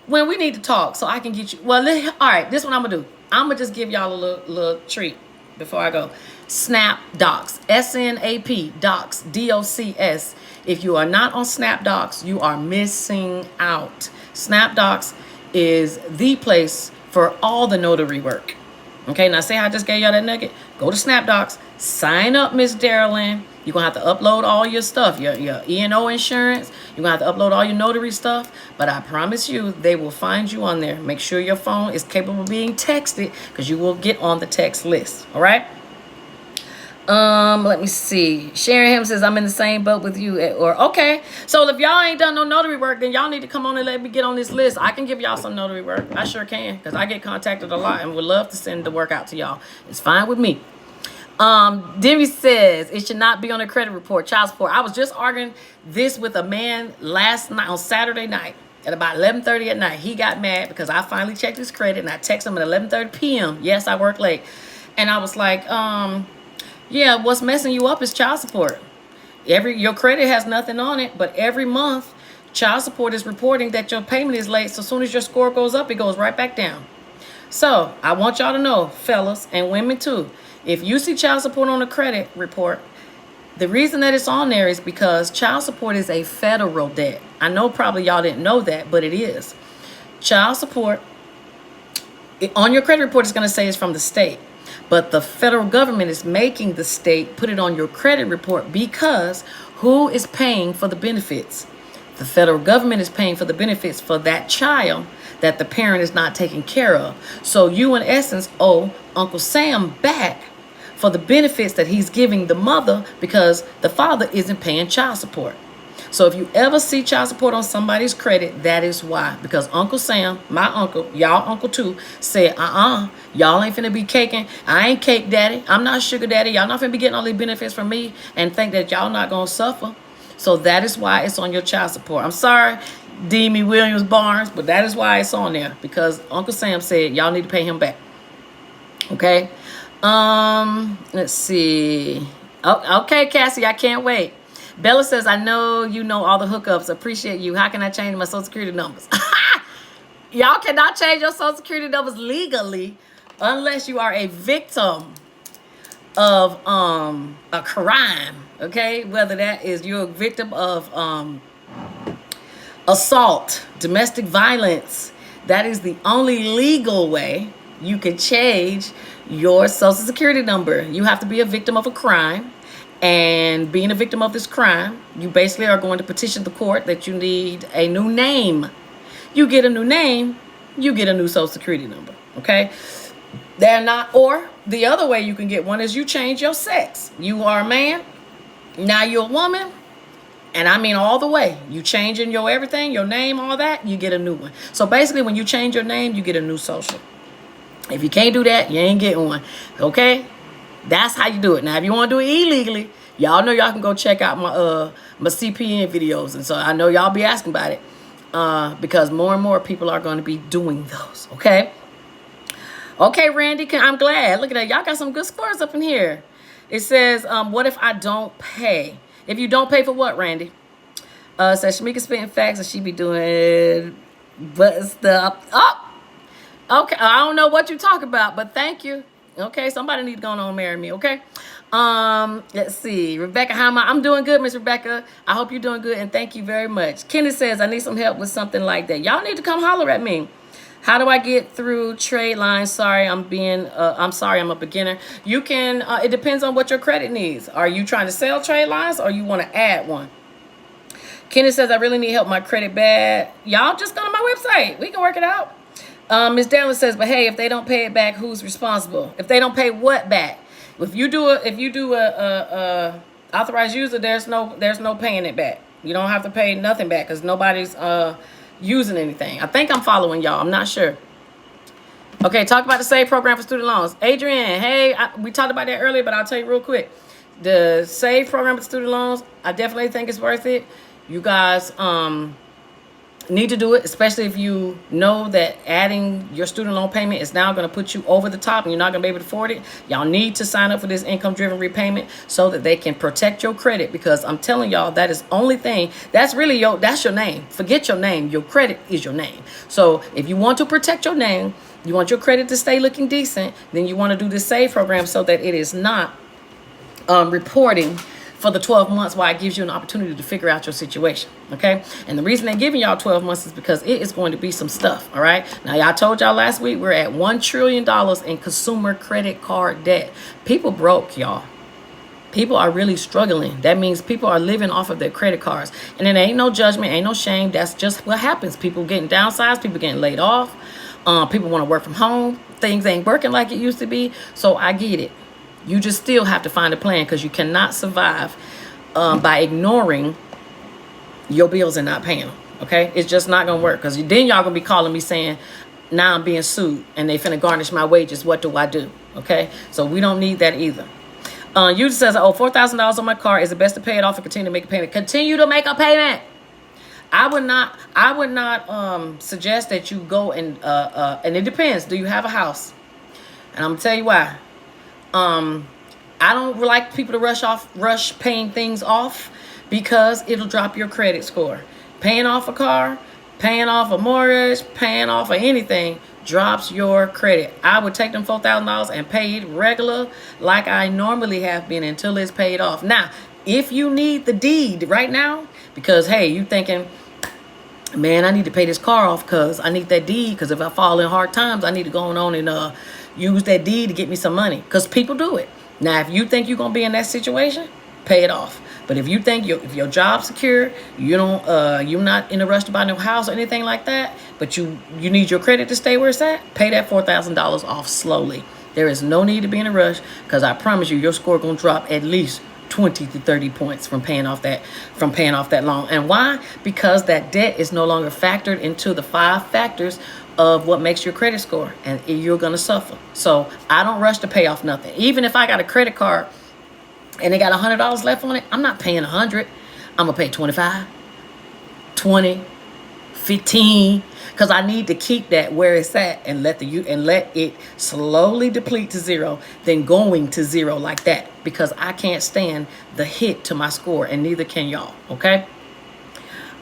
when we need to talk so I can get you. Well, all right, this is what I'm going to do. I'm going to just give y'all a little treat before I go. Snap Docs, SNAP Docs, DOCS. If you are not on Snap Docs, you are missing out. Snap Docs is the place for all the notary work. Okay, now say I just gave y'all that nugget. Go to SnapDocs, sign up, Miss Darylyn. You're going to have to upload all your stuff, your E&O insurance. You're going to have to upload all your notary stuff. But I promise you, they will find you on there. Make sure your phone is capable of being texted because you will get on the text list. All right? Let me see. Sharon Ham says, I'm in the same boat with you. Okay. So if y'all ain't done no notary work, then y'all need to come on and let me get on this list. I can give y'all some notary work. I sure can, because I get contacted a lot and would love to send the work out to y'all. It's fine with me. Demi says, it should not be on a credit report, child support. I was just arguing this with a man last night, on Saturday night, at about 11:30 at night. He got mad because I finally checked his credit and I texted him at 11:30 p.m. Yes, I work late. And I was like, yeah, what's messing you up is child support. Your credit has nothing on it, but every month, child support is reporting that your payment is late. So as soon as your score goes up, it goes right back down. So I want y'all to know, fellas and women too, if you see child support on a credit report, the reason that it's on there is because child support is a federal debt. I know probably y'all didn't know that, but it is. Child support On your credit report, it's going to say it's from the state. But the federal government is making the state put it on your credit report because who is paying for the benefits? The federal government is paying for the benefits for that child that the parent is not taking care of. So you, in essence, owe Uncle Sam back for the benefits that he's giving the mother because the father isn't paying child support. So if you ever see child support on somebody's credit, that is why. Because Uncle Sam, my uncle, y'all uncle too, said, y'all ain't finna be caking. I ain't cake daddy. I'm not sugar daddy. Y'all not finna be getting all these benefits from me and think that y'all not gonna suffer. So that is why it's on your child support. I'm sorry, Demi Williams Barnes, but that is why it's on there. Because Uncle Sam said y'all need to pay him back. Okay? Let's see. Oh, okay, Cassie, I can't wait. Bella says, I know you know all the hookups. Appreciate you. How can I change my social security numbers? Y'all cannot change your social security numbers legally unless you are a victim of a crime. Okay? Whether that is you're a victim of assault, domestic violence. That is the only legal way you can change your social security number. You have to be a victim of a crime. And being a victim of this crime, you basically are going to petition the court that you need a new name. You get a new name, you get a new social security number. Okay? They're not, or the other way you can get one is you change your sex. You are a man, now you're a woman. And I mean all the way. You changing your everything, your name, all that, you get a new one. So basically when you change your name, you get a new social. If you can't do that, you ain't getting one. Okay? That's how you do it. Now, if you want to do it illegally, y'all know y'all can go check out my CPN videos. And so I know y'all be asking about it because more and more people are going to be doing those. Okay? Okay, Randy, I'm glad. Look at that. Y'all got some good scores up in here. It says, what if I don't pay? If you don't pay for what, Randy? Says Shamika spitting facts and she be doing but stuff. Oh, okay. I don't know what you talk about, but thank you. Okay, somebody need to go on and marry me, okay? Let's see. Rebecca, how am I? I'm doing good, Miss Rebecca. I hope you're doing good, and thank you very much. Kenny says, I need some help with something like that. Y'all need to come holler at me. How do I get through trade lines? Sorry, I'm sorry, I'm a beginner. You can, it depends on what your credit needs. Are you trying to sell trade lines or you want to add one? Kenny says, I really need help. My credit bad. Y'all just go to my website. We can work it out. Ms. Darren says, but hey, if they don't pay it back, who's responsible? If they don't pay what back? If you do a authorized user, there's no paying it back. You don't have to pay nothing back because nobody's using anything. I think I'm following y'all. I'm not sure. Okay, talk about the SAVE program for student loans. Adrian, hey, we talked about that earlier, but I'll tell you real quick. The SAVE program for student loans, I definitely think it's worth it. You guys need to do it, especially if you know that adding your student loan payment is now going to put you over the top and you're not going to be able to afford it. Y'all need to sign up for this income-driven repayment so that they can protect your credit, because I'm telling y'all that is only thing that's really that's your name. Forget your name. Your credit is your name. So if you want to protect your name, you want your credit to stay looking decent, then you want to do this SAVE program so that it is not reporting for the 12 months while it gives you an opportunity to figure out your situation, okay? And the reason they're giving y'all 12 months is because it is going to be some stuff, all right? Now, y'all told y'all last week we're at $1 trillion in consumer credit card debt. People broke, y'all. People are really struggling. That means people are living off of their credit cards. And it ain't no judgment, ain't no shame. That's just what happens. People getting downsized, people getting laid off. People want to work from home. Things ain't working like it used to be. So I get it. You just still have to find a plan, because you cannot survive by ignoring your bills and not paying them, okay? It's just not going to work, because then y'all going to be calling me saying, now I'm being sued and they finna garnish my wages. What do I do, okay? So we don't need that either. You says, I owe $4,000 on my car. Is it best to pay it off and continue to make a payment? Continue to make a payment. I would not suggest that you go and it depends. Do you have a house? And I'm going to tell you why. I don't like people to rush paying things off, because it'll drop your credit score. Paying off a car, paying off a mortgage, paying off of anything drops your credit. I would take them $4,000 and pay it regular like I normally have been until it's paid off. Now, if you need the deed right now, because hey, you thinking, man, I need to pay this car off because I need that deed, because if I fall in hard times, I need to go on and use that deed to get me some money, because people do it. Now, if you think you're going to be in that situation, pay it off. But if you think if your job's secure, you're not in a rush to buy a new house or anything like that, but you need your credit to stay where it's at, pay that $4,000 off slowly. There is no need to be in a rush, because I promise you, your score going to drop at least 20 to 30 points from paying off that loan. And why? Because that debt is no longer factored into the 5 factors of what makes your credit score, and you're going to suffer. So I don't rush to pay off nothing. Even if I got a credit card and they got $100 left on it, I'm not paying 100. I'm gonna pay 25, 20, 15, because I need to keep that where it's at and let it slowly deplete to zero, then going to zero like that, because I can't stand the hit to my score, and neither can y'all. Okay.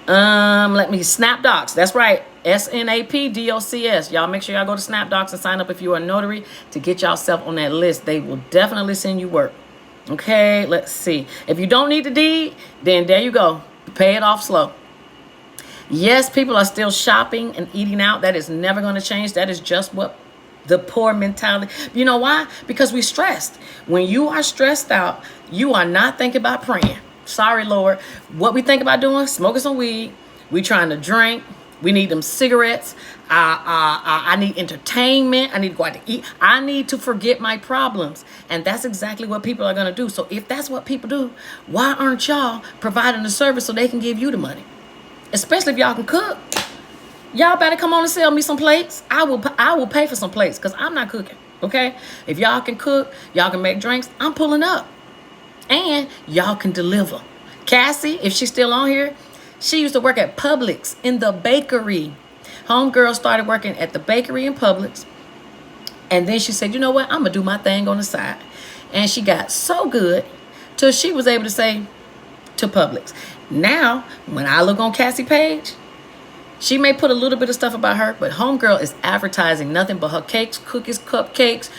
Let me SnapDocs. That's right. SNAPDOCS. Y'all make sure y'all go to SnapDocs and sign up if you are a notary to get yourself on that list. They will definitely send you work. Okay, let's see. If you don't need the deed, then there you go. Pay it off slow. Yes, people are still shopping and eating out. That is never going to change. That is just what the poor mentality. You know why? Because we're stressed. When you are stressed out, you are not thinking about praying. Sorry, Lord. What we think about doing? Smoking some weed. We trying to drink. We need them cigarettes. I need entertainment. I need to go out to eat. I need to forget my problems. And that's exactly what people are going to do. So if that's what people do, why aren't y'all providing the service so they can give you the money? Especially if y'all can cook. Y'all better come on and sell me some plates. I will pay for some plates, because I'm not cooking. Okay? If y'all can cook, y'all can make drinks, I'm pulling up. And y'all can deliver. Cassie, if she's still on here, she used to work at Publix in the bakery. Homegirl started working at the bakery in Publix. And then she said, you know what? I'm going to do my thing on the side. And she got so good till she was able to say to Publix. Now, when I look on Cassie page, she may put a little bit of stuff about her, but homegirl is advertising nothing but her cakes, cookies, cupcakes,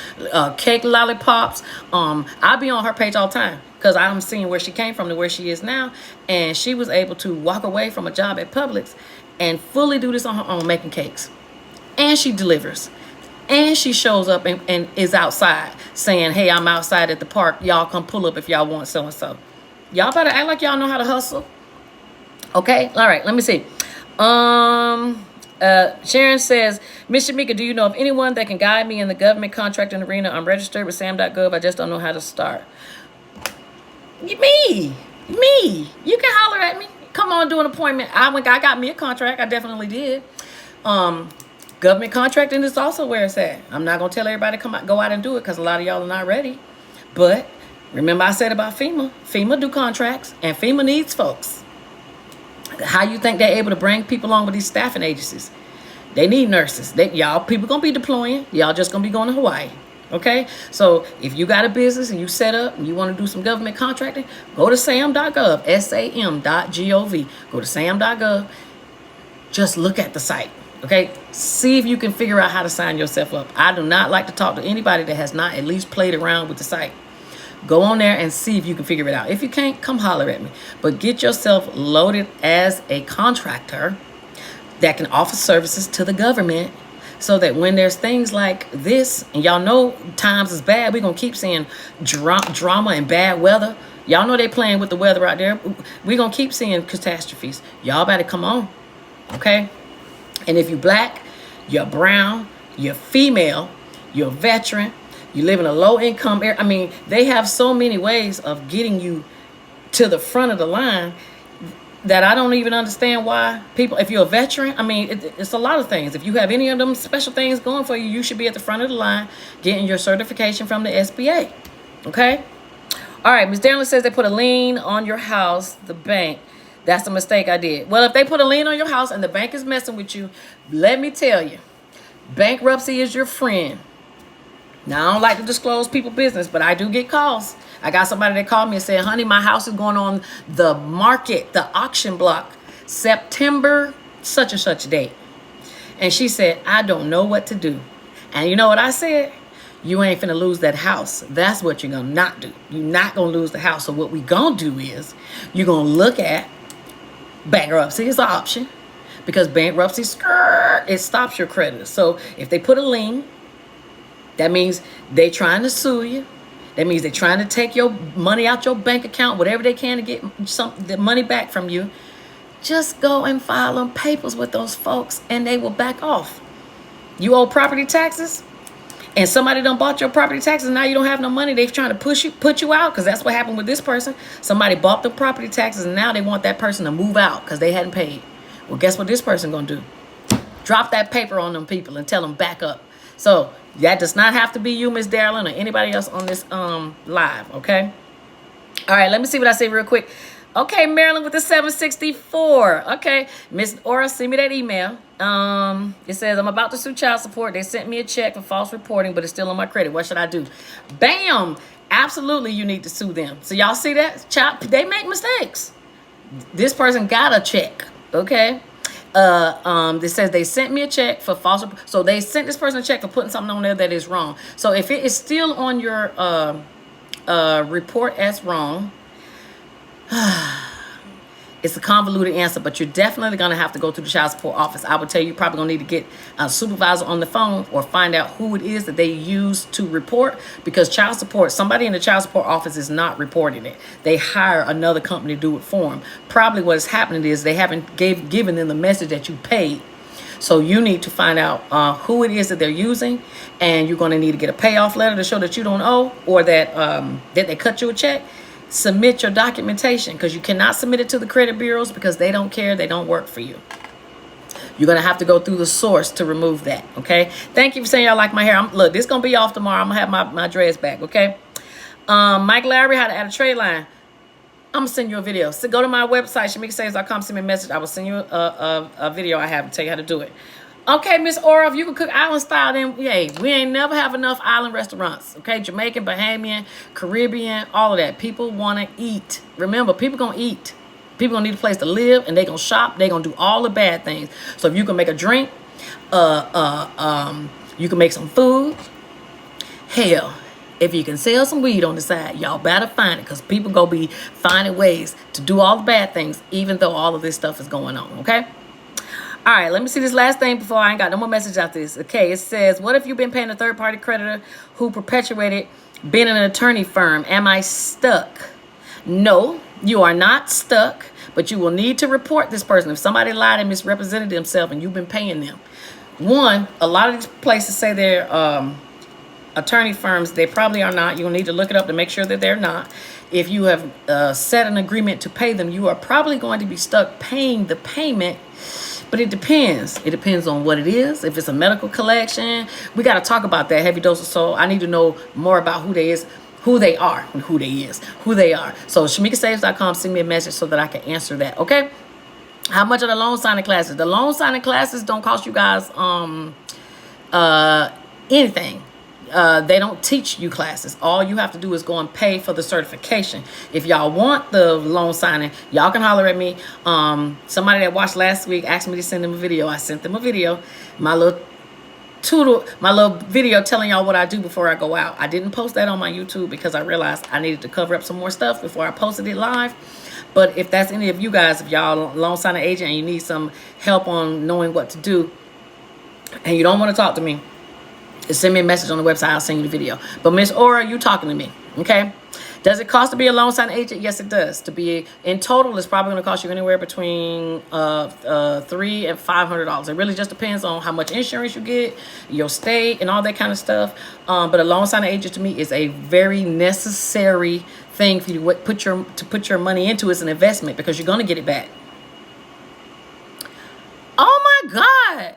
cake lollipops. I be on her page all the time, because I'm seeing where she came from to where she is now. And she was able to walk away from a job at Publix and fully do this on her own, making cakes. And she delivers. And she shows up and is outside saying, hey, I'm outside at the park. Y'all come pull up if y'all want so-and-so. Y'all better act like y'all know how to hustle. Okay? All right, let me see. Sharon says, Miss Shamika, do you know of anyone that can guide me in the government contracting arena? I'm registered with sam.gov. I just don't know how to start. Me. You can holler at me. Come on, do an appointment. I got me a contract. I definitely did. Government contracting is also where it's at. I'm not going to tell everybody to go out and do it, because a lot of y'all are not ready. But remember I said about FEMA. FEMA do contracts, and FEMA needs folks. How you think they're able to bring people on with these staffing agencies? They need nurses. Y'all people going to be deploying. Y'all just going to be going to Hawaii. Okay? So if you got a business and you set up and you want to do some government contracting, go to sam.gov, sam.gov. Go to sam.gov. Just look at the site. Okay? See if you can figure out how to sign yourself up. I do not like to talk to anybody that has not at least played around with the site. Go on there and see if you can figure it out. If you can't, come holler at me. But get yourself loaded as a contractor that can offer services to the government, so that when there's things like this, and y'all know times is bad, we're going to keep seeing drama and bad weather. Y'all know they playing with the weather out there. We're going to keep seeing catastrophes. Y'all better come on. Okay? And if you're black, you're brown, you're female, you're a veteran, you live in a low-income area. I mean, they have so many ways of getting you to the front of the line that I don't even understand why people, if you're a veteran, I mean, it's a lot of things. If you have any of them special things going for you, you should be at the front of the line getting your certification from the SBA. Okay? All right, Ms. Darren says they put a lien on your house, the bank. That's a mistake I did. Well, if they put a lien on your house and the bank is messing with you, let me tell you, bankruptcy is your friend. Now, I don't like to disclose people's business, but I do get calls. I got somebody that called me and said, honey, my house is going on the market, the auction block, September such and such date. And she said, I don't know what to do. And you know what I said? You ain't finna lose that house. That's what you're gonna not do. You're not gonna lose the house. So what we gonna do is, you're gonna look at bankruptcy as an option. because bankruptcy, it stops your creditor. So if they put a lien, that means they trying to sue you. That means they're trying to take your money out your bank account, whatever they can to get the money back from you. Just go and file them papers with those folks and they will back off. You owe property taxes and somebody done bought your property taxes and now you don't have no money. They're trying to put you out, because that's what happened with this person. Somebody bought the property taxes and now they want that person to move out because they hadn't paid. Well, guess what this person gonna do? Drop that paper on them people and tell them back up. So that does not have to be you, Miss Darylyn, or anybody else on this live, okay? All right, let me see what I say real quick. Okay, Marilyn with the 764. Okay, Miss Aura, send me that email. It says, I'm about to sue child support. They sent me a check for false reporting, but it's still on my credit. What should I do? Bam! Absolutely, you need to sue them. So y'all see that? Child, they make mistakes. This person got a check, okay? It says they sent me a check for false. So they sent this person a check for putting something on there that is wrong. So if it is still on your report as wrong, it's a convoluted answer, but you're definitely going to have to go to the child support office. I would tell you, you're probably going to need to get a supervisor on the phone or find out who it is that they use to report, because child support, somebody in the child support office is not reporting it. They hire another company to do it for them. Probably what is happening is they haven't given them the message that you paid. So you need to find out who it is that they're using, and you're going to need to get a payoff letter to show that you don't owe, or that that they cut you a check. Submit your documentation, because you cannot submit it to the credit bureaus because they don't care. They don't work for you. You're going to have to go through the source to remove that, okay? Thank you for saying y'all like my hair. Look, this is going to be off tomorrow. I'm going to have my dreads back, okay? Mike Larry, how to add a trade line. I'm going to send you a video. So go to my website, shamikasaves.com, send me a message. I will send you a video I have to tell you how to do it. Okay, Miss Aura, if you can cook island style, then yay. We ain't never have enough island restaurants. Okay, Jamaican, Bahamian, Caribbean, all of that. People want to eat. Remember, people going to eat. People going to need a place to live, and they going to shop. They going to do all the bad things. So if you can make a drink, you can make some food. Hell, if you can sell some weed on the side, y'all better find it, because people going to be finding ways to do all the bad things, even though all of this stuff is going on, okay? All right, let me see this last thing before I ain't got no more message after this. Okay, it says, what if you've been paying a third-party creditor who perpetuated being an attorney firm? Am I stuck? No, you are not stuck, but you will need to report this person. If somebody lied and misrepresented themselves and you've been paying them. One, a lot of these places say they're attorney firms. They probably are not. You'll need to look it up to make sure that they're not. If you have set an agreement to pay them, you are probably going to be stuck paying the payment. But it depends. It depends on what it is. If it's a medical collection, we got to talk about that. Heavy dose of soul. I need to know more about who they are. So shamikasaves.com, send me a message so that I can answer that. Okay. How much are the loan signing classes? The loan signing classes don't cost you guys anything. They don't teach you classes. All you have to do is go and pay for the certification. If y'all want the loan signing, y'all can holler at me. Somebody that watched last week asked me to send them a video. I sent them a video. My little video telling y'all what I do before I go out. I didn't post that on my YouTube because I realized I needed to cover up some more stuff before I posted it live. But if that's any of you guys, if y'all loan signing agent and you need some help on knowing what to do and you don't want to talk to me, send me a message on the website. I'll send you the video. But Miss Aura, you talking to me, okay? Does it cost to be a loan signing agent? Yes, it does. To be in total, it's probably going to cost you anywhere between $300 and $500. It really just depends on how much insurance you get, your state, and all that kind of stuff. But a loan signing agent to me is a very necessary thing for you to put your money into as an investment, because you're going to get it back. Oh my God!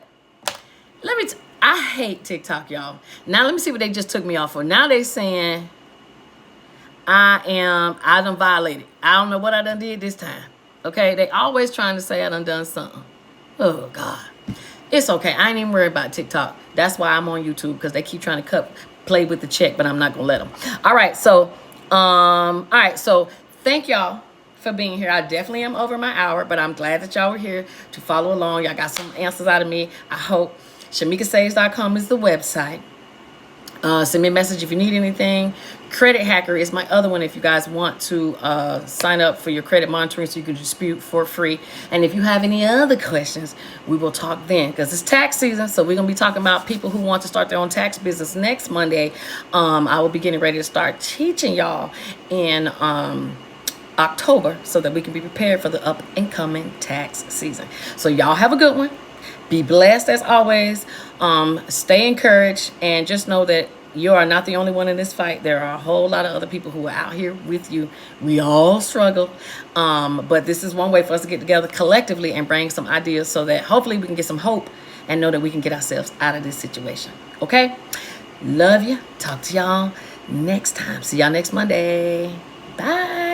I hate TikTok, y'all. Now let me see what they just took me off for. Now they saying I done violated. I don't know what I done did this time. Okay, they always trying to say I done something. Oh God, it's okay. I ain't even worried about TikTok. That's why I'm on YouTube, because they keep trying to play with the check, but I'm not gonna let them. All right, so thank y'all for being here. I definitely am over my hour, but I'm glad that y'all were here to follow along. Y'all got some answers out of me, I hope. shamikasaves.com is the website. Send me a message if you need anything. Credit Hacker is my other one if you guys want to sign up for your credit monitoring so you can dispute for free. And if you have any other questions, we will talk then, because it's tax season. So we're going to be talking about people who want to start their own tax business next Monday. I will be getting ready to start teaching y'all in October so that we can be prepared for the up and coming tax season. So y'all have a good one. Be blessed as always. Stay encouraged, and just know that you are not the only one in this fight. There are a whole lot of other people who are out here with you. We all struggle, but this is one way for us to get together collectively and bring some ideas so that hopefully we can get some hope and know that we can get ourselves out of this situation. Okay? Love you. Talk to y'all next time. See y'all next Monday. Bye.